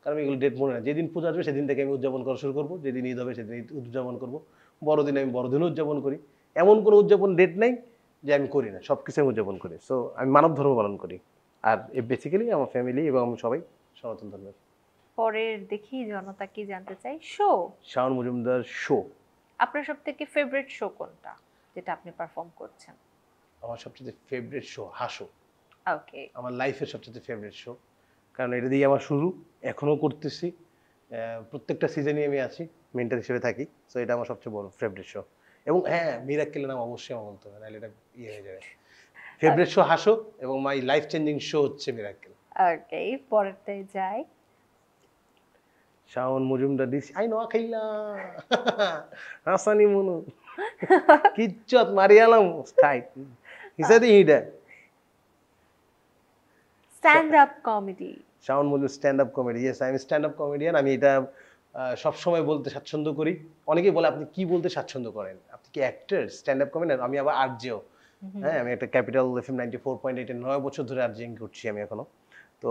Speaker 1: কারণ এগুলো ডেট মনে না। যেদিন পূজা আসবে সেদিন থেকে আমি উদযাপন করা শুরু করবো, যেদিন ঈদ হবে সেদিন ঈদ উদযাপন করবো, বড়দিন আমি বড়দিন উদযাপন করি। এমন কোনো উদযাপন ডেট নাই যে আমি করি না, সব কিছু আমি উদযাপন করি। সো আমি মানব ধর্ম পালন করি, আর বেসিক্যালি আমার ফ্যামিলি এবং আমি সবাই সনাতন ধর্মের।
Speaker 2: পরের দেখি জনতা কি জানতে চাই, শো।
Speaker 1: শাওন মজুমদার শো।
Speaker 2: আপনার সবথেকে ফেভারিট শো কোনটা যেটা আপনি পারফর্ম করছেন?
Speaker 1: আমার সবচেয়ে ফেভারিট শো হাসো।
Speaker 2: ওকে।
Speaker 1: আমার লাইফের সবচেয়ে ফেভারিট শো, কারণ এটা দিয়ে আমার শুরু, এখনও করতেছি, প্রত্যেকটা সিজনই আমি আছি, মেন্টার হিসেবে থাকি। সো এটা আমার সবচেয়ে বড় ফেভারিট শো। এবং হ্যাঁ, মিরাক্কেলের নাম অবশ্যই আমার বলতে হবে, নাহলে এটা ইয়ে হয়ে যাবে। ফেভারিট শো হাসো এবং মাই লাইফ চেঞ্জিং শো হচ্ছে মিরাক্কেল।
Speaker 2: ওকে, পরেরটাই যাই।
Speaker 1: Shaon Majumdar this I know খাইলা হাসানি মনু কিচ্ছত মারিয়ালাম স্টাইট হিসাবে হিডা।
Speaker 2: Stand up comedy.
Speaker 1: Shaon Majumdar stand up comedy. Yes, I am stand up comedian. আমি এটা সবসময় বলতে স্বাচ্ছন্দ্য করি। অনেকেই বলে আপনি কি বলতে স্বাচ্ছন্দ্য করেন, আপনি কি অ্যাক্টর, স্ট্যান্ড আপ কমেডিয়ান? আমি আবার আরজেও। হ্যাঁ, আমি একটা ক্যাপিটাল এফএম 94.8 এর 9 বছর ধরে আরজিং করছি আমি এখনো। তো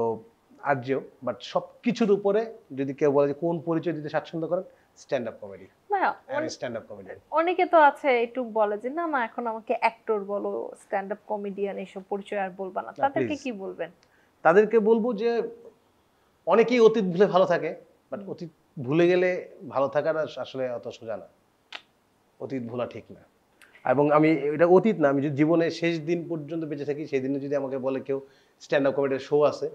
Speaker 1: আরজেও, বাট সব কিছুর উপরে যদি কেউ বলে যে কোন পরিচয় দিতে স্বাচ্ছন্দ্য করেন, স্ট্যান্ড আপ কমেডি। আমি স্ট্যান্ড আপ কমেডিয়ান।
Speaker 2: অনেকে তো আছে একটু বলে যে না এখন আমাকে অ্যাক্টর বলো, স্ট্যান্ড আপ কমেডিয়ান এসব পরিচয় আর বলবা না, তাদেরকে
Speaker 1: please।
Speaker 2: কি বলবেন?
Speaker 1: তাদেরকে বলবো যে অনেকেই অতীত ভুলে ভালো থাকে, বাট অতীত ভুলে গেলে ভালো থাকাটা আসলে অত সোজা না। অতীত ভোলা ঠিক না। এবং আমি এটা অতীত না, আমি যদি জীবনে শেষ দিন পর্যন্ত বেঁচে থাকি, সেই দিনে যদি আমাকে বলে কেউ স্ট্যান্ড আপ কমেডির শো আছে,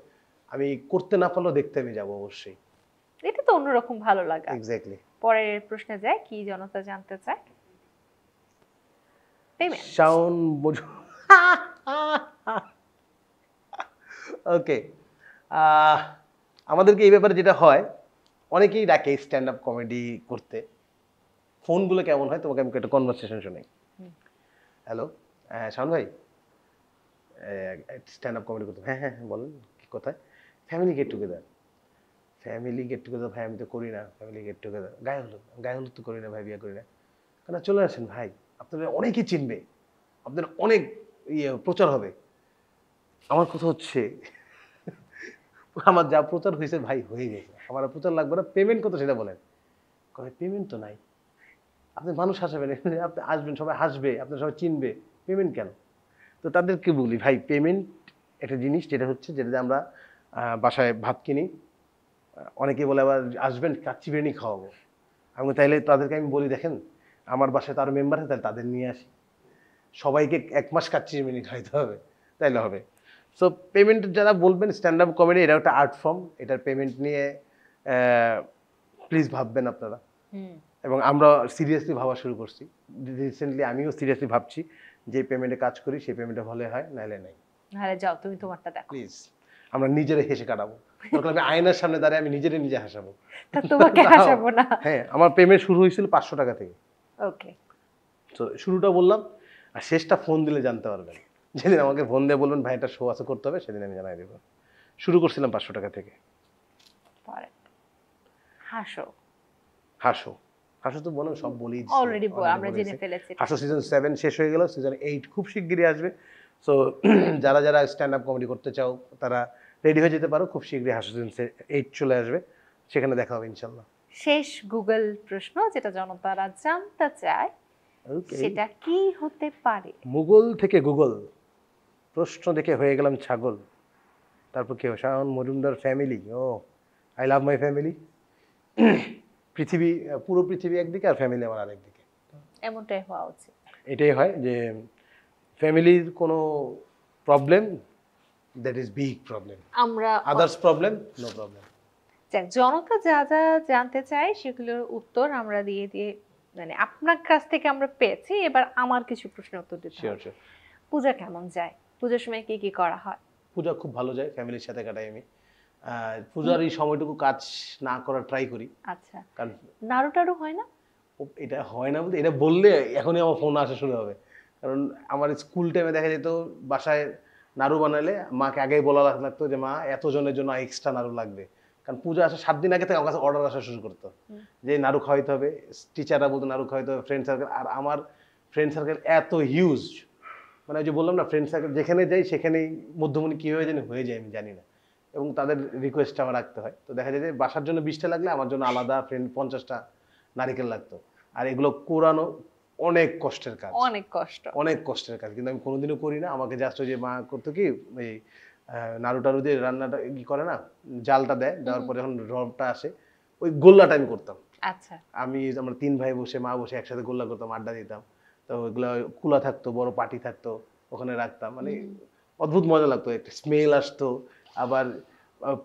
Speaker 1: আমি করতে না পারলেও দেখতে আমি যাবো অবশ্যই।
Speaker 2: এটা তো অন্যরকম ভালো লাগা।
Speaker 1: এক্স্যাক্টলি।
Speaker 2: পরের প্রশ্নে যায়, কি জনতা জানতে চায়? পেমেন্ট।
Speaker 1: শাওন মজু ওকে, আমাদেরকে এই ব্যাপারে যেটা হয়, অনেকেই ডাকে স্ট্যান্ড আপ কমেডি করতে। ফোনগুলো কেমন হয় তোমাকে আমি একটা কনভারসেশন শোনাই। হ্যালো, শাওন ভাই, স্ট্যান্ড আপ কমেডি করতে। হ্যাঁ হ্যাঁ হ্যাঁ, বলেন কি কোথায়? Family get together. Family get together ভাই আমি তো করি না ফ্যামিলি গেট টুগেদার। গায়ে হলুদ তো করি না ভাই, বিয়ে করি না। কেন, চলে আসেন ভাই, আপনাদের অনেকেই চিনবে, আপনাদের অনেক প্রচার হবে। আমার কথা হচ্ছে আমার যা প্রচার হয়েছে ভাই হয়ে গেছে, আমার আর প্রচার লাগবে না, পেমেন্ট কত সেটা বলেন। কবে পেমেন্ট তো নাই, আপনি মানুষ হাসাবেন, আপনি আসবেন সবাই হাসবে, আপনার সবাই চিনবে, পেমেন্ট কেন? তো তাদেরকে বলি ভাই পেমেন্ট একটা জিনিস যেটা হচ্ছে, যেটা আমরা বাসায় ভাত কিনি, অনেকে বলে আবার আসবেন কাচ্চি বিরিয়ানি খাওয়াবো। আমি তাইলে তাদেরকে আমি বলি দেখেন আমার বাসায় তো আরো মেম্বার আছে, তাহলে তাদের নিয়ে আসি, সবাইকে 1 মাস কাচ্চি বিরিয়ানি খাইতে হবে, তাইলে হবে। সো পেমেন্ট যারা বলবেন, স্ট্যান্ড আপ কমেডি এটা একটা আর্ট ফর্ম, এটার পেমেন্ট নিয়ে প্লিজ ভাববেন আপনারা। এবং আমরা সিরিয়াসলি ভাবা শুরু করছি রিসেন্টলি, আমিও সিরিয়াসলি ভাবছি যে পেমেন্টে কাজ করি সেই পেমেন্টে ভালো হয়, নাইলে নাই।
Speaker 2: আরে যাও তুমি তোমারটা দেখো,
Speaker 1: প্লিজ আমরা নিজেরে হেসে কাটাবো, দরকার আমি আয়নার সামনে দাঁড়িয়ে আমি নিজে হাসাবো।
Speaker 2: তা তোমাকে হাসাবো না।
Speaker 1: হ্যাঁ, আমার পেমেন্ট শুরু হয়েছিল 500 টাকা থেকে।
Speaker 2: ওকে,
Speaker 1: তো শুরুটা বললাম, আর শেষটা ফোন দিলে জানতে পারবেন। যেদিন আমাকে ফোন দিয়ে বলবেন ভাই একটা শো আছে করতে হবে, সেদিন আমি জানাই দেবো। শুরু করছিলাম 500 টাকা থেকে।
Speaker 2: পরে হাসো।
Speaker 1: হাসো, হাসো তো বলো, সব বলি
Speaker 2: অলরেডি আমরা জেনে ফেলেছি।
Speaker 1: হাসো সিজন 7 শেষ হয়ে গেল, সিজন 8 খুব শিগগিরই আসবে। সো যারা যারা স্ট্যান্ড আপ কমেডি করতে চাও তারা রেডি হয়ে যেতে পারো, খুব শিগগিরই হাসো সিজন 8 চলে আসবে, সেখানে দেখা হবে ইনশাল্লাহ।
Speaker 2: শেষ গুগল প্রশ্ন যেটা জনতারা জানতে চায়, সেটা কি হতে পারে?
Speaker 1: মুঘল থেকে গুগল, প্রশ্ন দেখে হয়ে গেলাম ছাগল। তারপর কেউ শাওন মজুমদার ফ্যামিলি, ও আই লাভ মাই ফ্যামিলি। পৃথিবী, পুরো পৃথিবী একদিকে আর ফ্যামিলি আমার আরেকদিকে,
Speaker 2: এমনটাই হওয়া উচিত।
Speaker 1: এটাই হয় যে ফ্যামিলির কোনো problem, that is big problem,
Speaker 2: আমরা
Speaker 1: আদার্স প্রবলেম নো প্রবলেম।
Speaker 2: যাক, জনতা যা যা জানতে চায় সেগুলোর উত্তর আমরা দিয়ে দিয়ে মানে আপনার কাছ থেকে আমরা পেয়েছি। এবার আমার কিছু প্রশ্নের উত্তর দিতে
Speaker 1: শিওর
Speaker 2: হবে।
Speaker 1: শিওর।
Speaker 2: পূজা কেমন যায়? পূজার সময় কি কি করা হয়?
Speaker 1: পূজা খুব ভালো যায়, ফ্যামিলির সাথে কাটাই আমি। পূজার এই সময়টুকু কাজ না করার ট্রাই করি,
Speaker 2: আচ্ছা,
Speaker 1: কারণ
Speaker 2: নাড়ু টাড়ু হয় না?
Speaker 1: এটা হয় না বলতে, এটা বললে এখনই আমার ফোন আসা শুরু হবে। কারণ আমার স্কুল টাইমে দেখা যেত বাসায় নাড়ু বানালে মাকে আগেই বলা লাগতো যে মা এতজনের জন্য এক্সট্রা নাড়ু লাগবে, কারণ পূজা আসার 7 দিন আগে থেকে আমার কাছে অর্ডার আসা শুরু করতো যে নাড়ু খাওয়াইতে হবে, টিচাররা বলতো নাড়ু খাওয়াইতে হবে, ফ্রেন্ড সার্কেল। আর আমার ফ্রেন্ড সার্কেল এত হিউজ, মানে ওই যে বললাম না ফ্রেন্ড সার্কেল যেখানে যাই সেখানেই মধ্যমণি কীভাবে জানি হয়ে যায় আমি জানি না, এবং তাদের রিকোয়েস্ট আমার রাখতে হয়। তো দেখা যায় যে বাসার জন্য 20টা লাগলে আমার জন্য আলাদা ফ্রেন্ড 50টা নারিকেল লাগতো। আর এগুলো কোরানো অনেক কষ্টের কাজ,
Speaker 2: অনেক কষ্ট।
Speaker 1: অনেক কষ্টের কাজ, কিন্তু আমি কোনোদিনও করি না। আমাকে জাস্ট ওই যে মা করতো কি এই নাড়ু টাড়ু দিয়ে রান্নাটা কি করে না, জালটা দেয়, দেওয়ার পরে যখন রবটা আসে ওই গোল্লাটা আমি করতাম।
Speaker 2: আচ্ছা।
Speaker 1: আমি আমরা 3 ভাই বসে মা বসে একসাথে গোল্লা করতাম, আড্ডা দিতাম। তো ওইগুলো কুলা থাকতো, বড় পাটি থাকতো, ওখানে রাখতাম। মানে অদ্ভুত মজা লাগতো, একটা স্মেল আসতো। আবার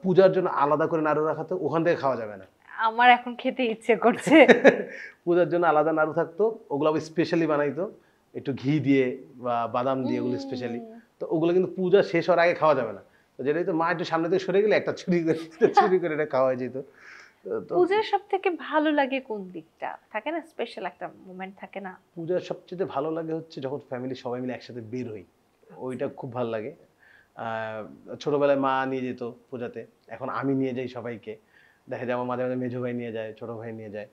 Speaker 1: পূজার জন্য আলাদা করে নাড়ু রাখাতো, ওখান থেকে খাওয়া যাবে না।
Speaker 2: আমার এখন খেতে ইচ্ছে করছে।
Speaker 1: পূজার জন্য আলাদা নাড়ু থাকতো, ওগুলো আবার স্পেশালি বানাইতো একটু ঘি দিয়ে বা বাদাম দিয়ে, ওগুলো স্পেশালি। তো ওগুলো কিন্তু পূজা শেষ হওয়ার আগে খাওয়া যাবে না। তো যেটাই তো মা একটু সামনে থেকে সরে গেলে একটা চুরি করে এটা খাওয়া যেত। তো
Speaker 2: পূজার সব থেকে ভালো লাগে কোন দিকটা? থাকে না স্পেশাল একটা মোমেন্ট থাকে না?
Speaker 1: পূজার সবচেয়ে ভালো লাগে হচ্ছে যখন ফ্যামিলি সবাই মিলে একসাথে বের হই, ওইটা খুব ভালো লাগে। ছোটবেলায় মা নিয়ে যেত পূজাতে, এখন আমি নিয়ে যাই সবাইকে। দেখা যায় আমার মাঝে মাঝে মেঝো ভাই নিয়ে যায়, ছোট ভাই নিয়ে যায়।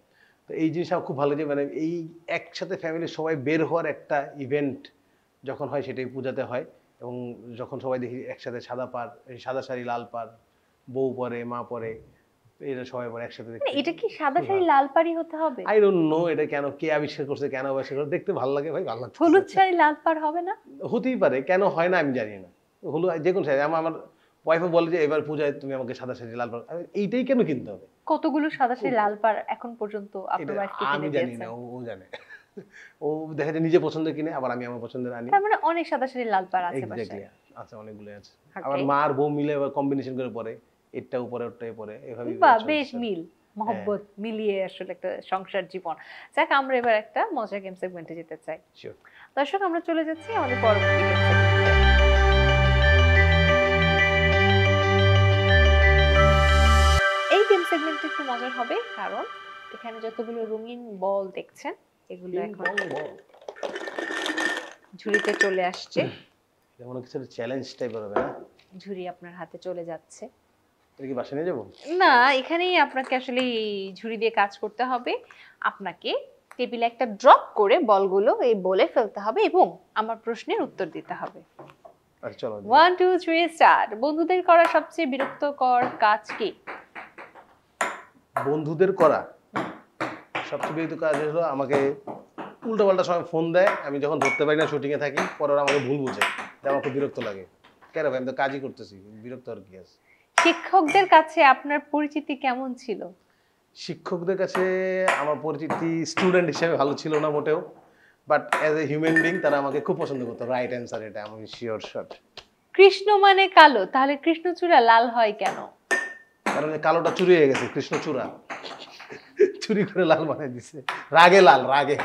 Speaker 1: তো এই জিনিসটা খুব ভালো যে মানে এই একসাথে ফ্যামিলির সবাই বের হওয়ার একটা ইভেন্ট যখন হয় সেটাই পূজাতে হয়। এবং যখন সবাই দেখি একসাথে সাদা পাড়, এই সাদা শাড়ি লাল পাড়, বউ পরে মা পরে, এরা সবাই পরে একসাথে দেখতে।
Speaker 2: এটা কি সাদা শাড়ি লাল পাড়ি হতে হবে?
Speaker 1: আই ডোন্ট নো এটা কেন, কে আবিষ্কার করছে, কেন আবিষ্কার করছে, দেখতে ভালো লাগে ভাই, ভালো লাগে।
Speaker 2: হলুদ শাড়ি লাল পাড় হবে না?
Speaker 1: হতেই পারে, কেন হয় না আমি জানি না। হলো যে কোনো শাড়ি, আমার ওয়াইফও বলে যে এবার পূজায় তুমি আমাকে সাদা শাড়ি লাল পাড়, এইটাই কেন কিনতে হবে?
Speaker 2: কতগুলো সাদা শাড়ি লাল পাড় এখন পর্যন্ত আপনার
Speaker 1: এটা
Speaker 2: ওয়াইফকে
Speaker 1: আমি
Speaker 2: কিনে
Speaker 1: জানি
Speaker 2: দিয়েছেন?
Speaker 1: না, ও জানে। ও দেখা যায় নিজে পছন্দ কিনে, আবার আমি আমার পছন্দের আনি।
Speaker 2: তার মানে অনেক সাদা শাড়ি লাল পাড় আছে
Speaker 1: এক্স্যাক্টলি,
Speaker 2: বাসায়।
Speaker 1: আছে অনেকগুলো আছে।
Speaker 2: Okay.
Speaker 1: আবার মা আর বউ মিলে আবার কম্বিনেশন করে পরে, এটা উপরে ওটাই পরে, এভাবেই
Speaker 2: বাহ,
Speaker 1: চলছে।
Speaker 2: বেশ মিল মহব্বত মিলিয়ে আসলে একটা সংসার জীবন। যাক, আমরা এবার একটা মজার গেম সেগমেন্টে যেতে চাই।
Speaker 1: Sure.
Speaker 2: দর্শক, আমরা চলে যাচ্ছি আমাদের পরবর্তী গেম সেগমেন্টে। এই গেম সেগমেন্টটা একটু মজার হবে, কারণ এখানে যতগুলো রঙিন বল দেখছেন এগুলো এখন ঝুড়িতে চলে আসছে।
Speaker 1: যেমন কিছু চ্যালেঞ্জ টাইপের হবে না?
Speaker 2: ঝুড়ি আপনার হাতে চলে যাচ্ছে।
Speaker 1: এটা কি বাসায় নিয়ে যাবো?
Speaker 2: না, এখানেই আপনাকে আসলে এই ঝুড়ি দিয়ে কাজ করতে হবে। আপনাকে টেবিলে একটা ড্রপ করে বলগুলো এই বলে ফেলতে হবে এবং আমার প্রশ্নের উত্তর দিতে হবে।
Speaker 1: আচ্ছা চলো।
Speaker 2: 1 2 3 স্টার্ট। বন্ধুদের করা সবচেয়ে বিরক্তকর কাজ কি?
Speaker 1: বন্ধুদের করা সবচেয়ে বিরক্ত কাজ হলো আমাকে উল্টোপাল্টা সময় ফোন দেয়, আমি যখন ধরতে পারি না, শুটিংয়ে থাকি, পরে ওরা আমাকে ভুল বুঝে, তাই আমার খুব বিরক্ত লাগে। কেন ভাই, আমি তো কাজই করতেছি, বিরক্ত আর কি আছে।
Speaker 2: শিক্ষকদের কাছে আপনার পরিচিতি কেমন ছিল?
Speaker 1: শিক্ষকদের কাছে আমার পরিচিতি স্টুডেন্ট হিসেবে ভালো ছিল না মোটেও, but as a human being তারা আমাকে খুব পছন্দ করতো। রাইট অ্যান্সার এটা, আমি শিওর শট।
Speaker 2: কৃষ্ণ মানে কালো, তাহলে কৃষ্ণচূড়া লাল হয় কেন?
Speaker 1: কারণ এই কালোটা চুরি হয়ে গেছে, কৃষ্ণচূড়া চুরি করে লাল বানিয়ে দিছে, রাগে লাল, রাগে।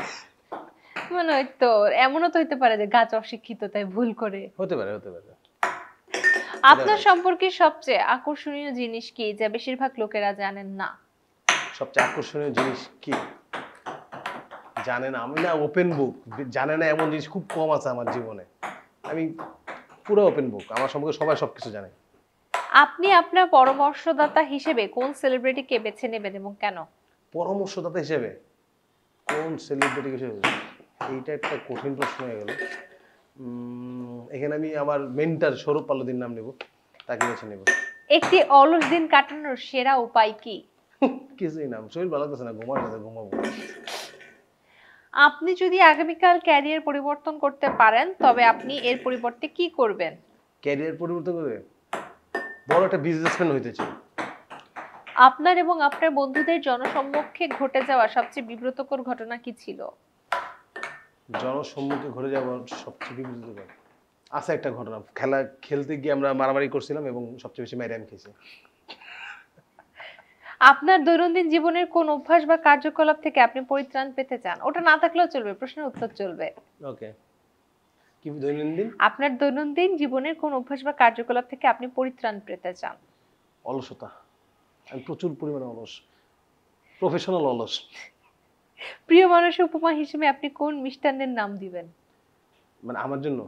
Speaker 2: মানে ওই তো, এমনও তো হইতে পারে যে গাছ অশিক্ষিত তাই ভুল করে।
Speaker 1: হতে পারে, হতে পারে।
Speaker 2: আপনার সম্পর্কে সবচেয়ে আকর্ষণীয় জিনিস কি যা বেশিরভাগ লোকেরা জানেন না?
Speaker 1: সবচেয়ে আকর্ষণীয় জিনিস কি জানে না? আমি না ওপেন বুক, জানে না এমন জিনিস খুব কম আছে আমার জীবনে। আমি পুরো ওপেন বুক, আমার সম্পর্কে সবাই সবকিছু জানে।
Speaker 2: আপনি আপনার পরামর্শদাতা হিসেবে কোন সেলিব্রিটিকে বেছে নেবেন এবং কেন?
Speaker 1: পরামর্শদাতা হিসেবে কোন সেলিব্রিটি হিসেবে? এইটা একটা কঠিন প্রশ্ন হয়ে গেল। এখানে আমি আমার মেন্টার স্বরূপ পাল্লুদির নাম নেব, তাকে বেছে নেব।
Speaker 2: একটি অলস দিন কাটানোর সেরা উপায় কি?
Speaker 1: কিছুই না, শরীর ভালো লাগতেছে না, ঘুমাবো।
Speaker 2: আপনি যদি আগামীকাল ক্যারিয়ার পরিবর্তন করতে পারেন তবে আপনি এর পরিবর্তে কি করবেন?
Speaker 1: ক্যারিয়ার পরিবর্তন করে বড় একটা বিজনেসম্যান হইতে চাই।
Speaker 2: আপনার এবং আপনার বন্ধুদের জনসম্মুখে ঘটে যাওয়া সবচেয়ে বিব্রতকর ঘটনা কি ছিল?
Speaker 1: জনসম্মুখে ঘটে যাওয়ার সবচেয়ে বিব্রতকর আছে একটা ঘটনা। খেলতে গিয়ে আমরা মারামারি করছিলাম এবং সবচেয়ে বেশি মাইর আমি খেয়েছি।
Speaker 2: আপনার দৈনন্দিন জীবনের কোন অভ্যাস বা কার্যকলাপ থেকে আপনি পরিত্রাণ পেতে চান? ওটা না থাকলেও চলবে, প্রশ্নের উত্তর চলবে।
Speaker 1: ওকে, কি দৈনন্দিন?
Speaker 2: আপনার দৈনন্দিন জীবনের কোন অভ্যাস বা কার্যকলাপ থেকে আপনি পরিত্রাণ পেতে চান?
Speaker 1: অলসতা। আমি প্রচুর পরিমাণে অলস, প্রফেশনাল অলস।
Speaker 2: প্রিয় মানুষের উপমা হিসেবে আপনি কোন মিষ্টান্নের নাম দিবেন?
Speaker 1: মানে আমার জন্য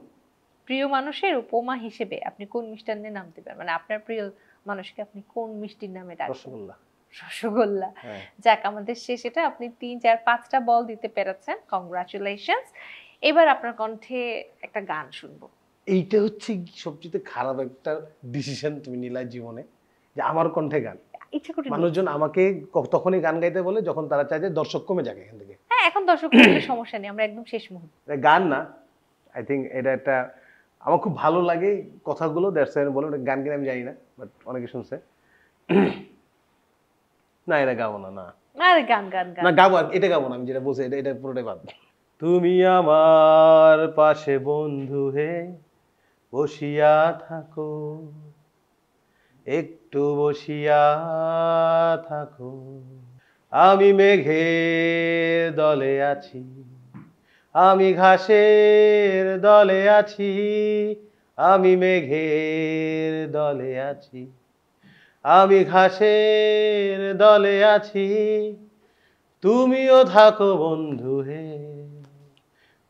Speaker 2: প্রিয় মানুষের উপমা হিসেবে আপনি কোন মিষ্টান্নের নাম দিবেন, মানে আপনার প্রিয় মানুষকে আপনি কোন মিষ্টির নামে ডাকবেন?
Speaker 1: রসগোল্লা।
Speaker 2: রসগোল্লা।
Speaker 1: হ্যাঁ।
Speaker 2: যাক, আমাদের শেষ এটা, আপনি 3 4 5টা বল দিতে পেরেছেন, কংগ্রাচুলেশনস। এবার আপনার কণ্ঠে একটা গান শুনবো।
Speaker 1: এইটা হচ্ছে সবচেয়ে খারাপ একটা ডিসিশন তুমি নিলা জীবনে, যে আমার কণ্ঠে গান।
Speaker 2: ইচ্ছা করে
Speaker 1: মানুষজন আমাকে তখনই গান গাইতে বলে যখন তারা চায় যে দর্শক কমে যাক এখান থেকে।
Speaker 2: হ্যাঁ, এখন দর্শক মহলের সমস্যা নেই, আমরা একদম শেষ মুহূর্তে।
Speaker 1: এটা গান না, আই থিঙ্ক এটা একটা আমার খুব ভালো লাগে কথাগুলো, দ্যাটস ওয়াই বলে ওটা গান কিনা আমি জানি না, বাট অনেকে শুনছে। না এটা গাবো না, না
Speaker 2: আরে গান গান গান।
Speaker 1: না গাবো, আর এটা গাবো না, আমি যেটা বলছি এটা এটা পুরোটাই বাদ। তুমি আমার পাশে বন্ধু হে বসিয়া থাকো, একটু বসিয়া থাকো, আমি মেঘের দলে আছি, আমি ঘাসের দলে আছি, আমি মেঘের দলে আছি, আমি ঘাসের দলে আছি, তুমিও থাকো বন্ধু হে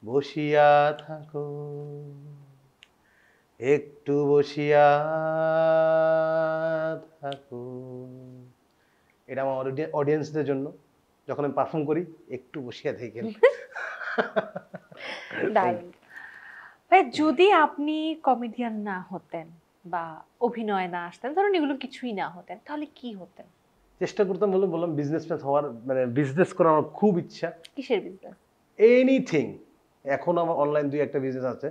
Speaker 1: বসিয়া থাকো, একটু বসিয়া থাকো। এটা আমার অডিয়েন্সদের জন্য, যখন আমি পারফর্ম করি একটু বসিয়া থাকেন।
Speaker 2: দারুণ। ভাই, যদি আপনি কমেডিয়ান না হতেন বা অভিনয় না আসতেন, ধরুন এগুলো কিছুই না হতেন, তাহলে কি হতেন?
Speaker 1: চেষ্টা করতাম, বললাম বিজনেসম্যান হওয়ার, মানে বিজনেস করার আমার খুব ইচ্ছা।
Speaker 2: কিসের বিজনেস?
Speaker 1: এনিথিং। এখন আমার অনলাইন 2-1টা বিজনেস আছে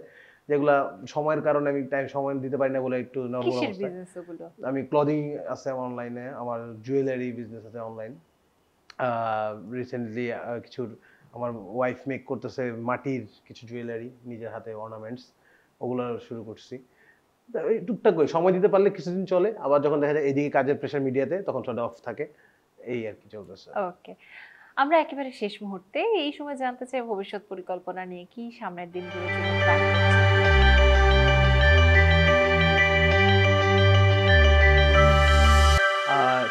Speaker 1: যেগুলা সময়ের কারণে আমি সময় দিতে পারি না বলে একটু নরমাল
Speaker 2: কিসের
Speaker 1: অবস্থা।
Speaker 2: বিজনেস ওগুলো?
Speaker 1: আমি ক্লদিং আছে অনলাইনে, আমার জুয়েলারি বিজনেস আছে অনলাইন। রিসেন্টলি কিছু আমার ওয়াইফ মেক করতেছে মাটির কিছু জুয়েলারি, নিজের হাতে অর্নামেন্টস, ওগুলো শুরু করছি। এই টুকটাক করে সময় দিতে পারলে কিছুদিন চলে, আবার যখন দেখা যায় এদিকে কাজের প্রেশার মিডিয়াতে, তখন সেটা অফ থাকে, এই আর কি চলতেছে।
Speaker 2: ওকে, আমরা একেবারে শেষ মুহূর্তে এই সময় জানতে চাই ভবিষ্যৎ পরিকল্পনা নিয়ে, কি সামনের দিনগুলোর জন্য প্ল্যান করছেন?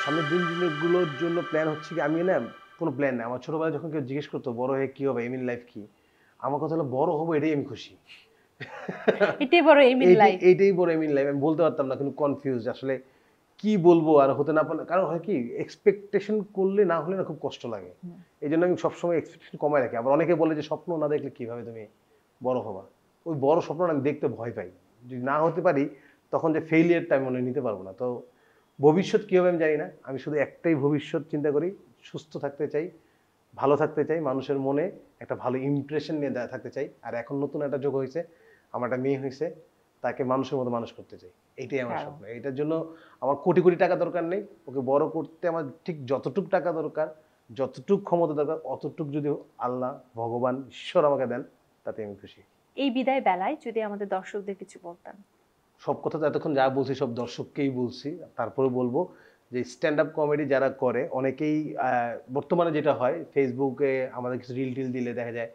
Speaker 1: সামনের দিনগুলোর জন্য প্ল্যান হচ্ছে কি, আমি না কোনো প্ল্যান নেই। আমার ছোটবেলায় যখন কেউ জিজ্ঞেস করতো বড় হয়ে কি হবে, এম ইন লাইফ কি, আমার কথা হলো বড় হবো, এটাই আমি খুশি।
Speaker 2: এটাই বড় এম ইন লাইফ।
Speaker 1: এইটাই বড় এম ইন লাইফ। আমি বলতে পারতাম না, কিন্তু কনফিউজ আসলে কি বলবো, আর হতে না পারলে, কারণ হয় কি এক্সপেকটেশন করলে না হলে না খুব কষ্ট লাগে। এই জন্য আমি সবসময় এক্সপেকটেশন কমায় রাখি। আবার অনেকে বলে যে স্বপ্ন না দেখলে কিভাবে তুমি বড় হবা, ওই বড় স্বপ্নটা আমি দেখতে ভয় পাই। যদি না হতে পারি তখন যে ফেইলিয়ারটা আমি মনে নিতে পারবো না। তো ভবিষ্যৎ কী হবে আমি জানি না, আমি শুধু একটাই ভবিষ্যৎ চিন্তা করি, সুস্থ থাকতে চাই, ভালো থাকতে চাই, মানুষের মনে একটা ভালো ইমপ্রেশন নিয়ে থাকতে চাই। আর এখন নতুন একটা যোগ হয়েছে, আমার একটা মেয়ে হয়েছে, তাকে মানুষের মতো মানুষ করতে চাই, এইটাই আমার স্বপ্ন। এটার জন্য আমার কোটি কোটি টাকা দরকার নেই, ওকে বড় করতে আমার ঠিক যতটুক টাকা দরকার, যতটুক ক্ষমতা দরকার, অতটুক যদি আল্লাহ, ভগবান, ঈশ্বর আমাকে দেন, তাতে আমি খুশি।
Speaker 2: এই বিদায় বেলায় যদি আমাদের দর্শকদের কিছু বলতেন?
Speaker 1: সব কথা তো এতক্ষণ যা বলছি সব দর্শককেই বলছি, তারপরে বলবো যে স্ট্যান্ড আপ কমেডি যারা করে, অনেকেই বর্তমানে যেটা হয় ফেসবুকে আমাদের কিছু রিল টিল দিলে দেখা যায়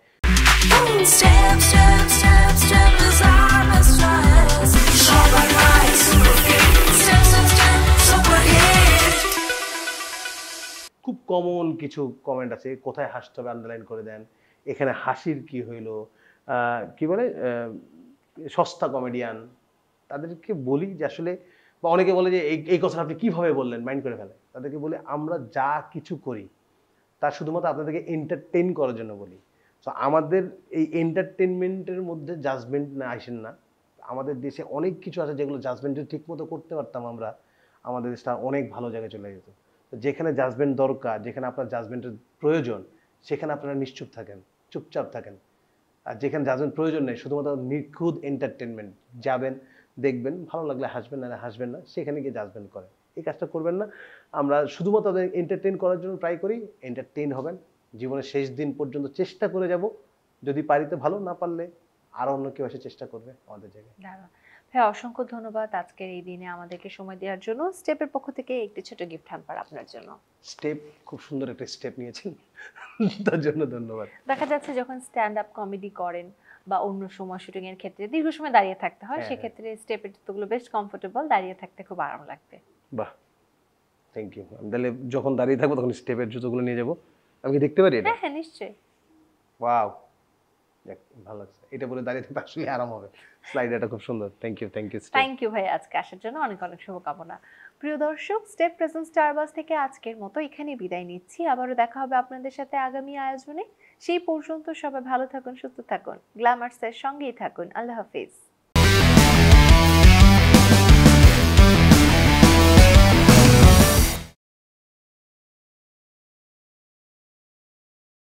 Speaker 3: Step, step, step, step is our best choice. Shabba light, super fit. Step, step, step, super hit.
Speaker 1: খুব কমন কিছু কমেন্ট আছে, কোথায় হাসতে হবে আন্ডারলাইন করে দেন, এখানে হাসির কি হইলো, কি বলে সস্তা কমেডিয়ান। তাদেরকে বলি যে আসলে, বা অনেকে বলে যে এই কথাটা আপনি কিভাবে বললেন, মাইন্ড করে ফেলে। তাদেরকে বলি আমরা যা কিছু করি তা শুধুমাত্র আপনাদেরকে এন্টারটেইন করার জন্য বলি। সো আমাদের এই এন্টারটেনমেন্টের মধ্যে জাজমেন্ট না আসেন না। আমাদের দেশে অনেক কিছু আছে যেগুলো জাজমেন্ট যদি ঠিক মতো করতে পারতাম আমরা, আমাদের দেশটা অনেক ভালো জায়গায় চলে যেত। তো যেখানে জাজমেন্ট দরকার, যেখানে আপনার জাজমেন্টের প্রয়োজন, সেখানে আপনারা নিশ্চুপ থাকেন, চুপচাপ থাকেন। আর যেখানে জাজমেন্ট প্রয়োজন নেই, শুধুমাত্র নিখুঁত এন্টারটেনমেন্ট, যাবেন দেখবেন, ভালো লাগলে হাসবেন, না হাসবেন না, সেখানে গিয়ে জাজমেন্ট করেন। এই কাজটা করবেন না। আমরা শুধুমাত্র তাদের এন্টারটেইন করার জন্য ট্রাই করি, এন্টারটেইন হবেন। জীবনের শেষ দিন পর্যন্ত চেষ্টা করে যাব, যদি পারি তো ভালো, না পারলে আরো অন্য কেউ এসে চেষ্টা করবে আমাদের জায়গায়।
Speaker 2: দারুণ ভাই, অসংখ্য ধন্যবাদ আজকের এই দিনে আমাদেরকে সময় দেওয়ার জন্য। স্টেপের পক্ষ থেকে একটি ছোট গিফট হ্যাম্পার আপনার জন্য।
Speaker 1: স্টেপ, খুব সুন্দর একটা স্টেপ নিয়েছেন, তার জন্য ধন্যবাদ।
Speaker 2: দেখা যাচ্ছে যখন স্ট্যান্ড আপ কমেডি করেন বা অন্য সময় শুটিং এর ক্ষেত্রে দীর্ঘ সময় দাঁড়িয়ে থাকতে হয়,
Speaker 1: হ্যাঁ,
Speaker 2: সেক্ষেত্রে স্টেপের জুতোগুলো বেশ কমফোর্টেবল, দাঁড়িয়ে থাকতে খুব আরাম লাগবে।
Speaker 1: বাহ, থ্যাংক ইউ। আমি তাহলে যখন দাঁড়িয়ে থাকবো তখন স্টেপের জুতোগুলো নিয়ে যাবো। আমি কি দেখতে পারি এটা?
Speaker 2: হ্যাঁ হ্যাঁ, নিশ্চয়ই।
Speaker 1: ওয়াও, যাক, ভালো লাগছে, এটা বলে দাঁড়িয়ে থাকতে আসলে আরাম হবে। স্লাইডারটা খুব সুন্দর, থ্যাংক ইউ
Speaker 2: থ্যাংক ইউ ভাই আজকে আসার জন্য, অনেক অনেক শুভকামনা। প্রিয় দর্শক, স্টেপ প্রেজেন্ট স্টারবাস থেকে আজকের মতো এখানেই বিদায় নিচ্ছি। আবারও দেখা হবে আপনাদের সাথে আগামী আয়োজনে। সেই পর্যন্ত সবাই ভালো থাকুন, সুস্থ থাকুন, গ্ল্যামার্সের সঙ্গেই থাকুন। আল্লাহ হাফিজ।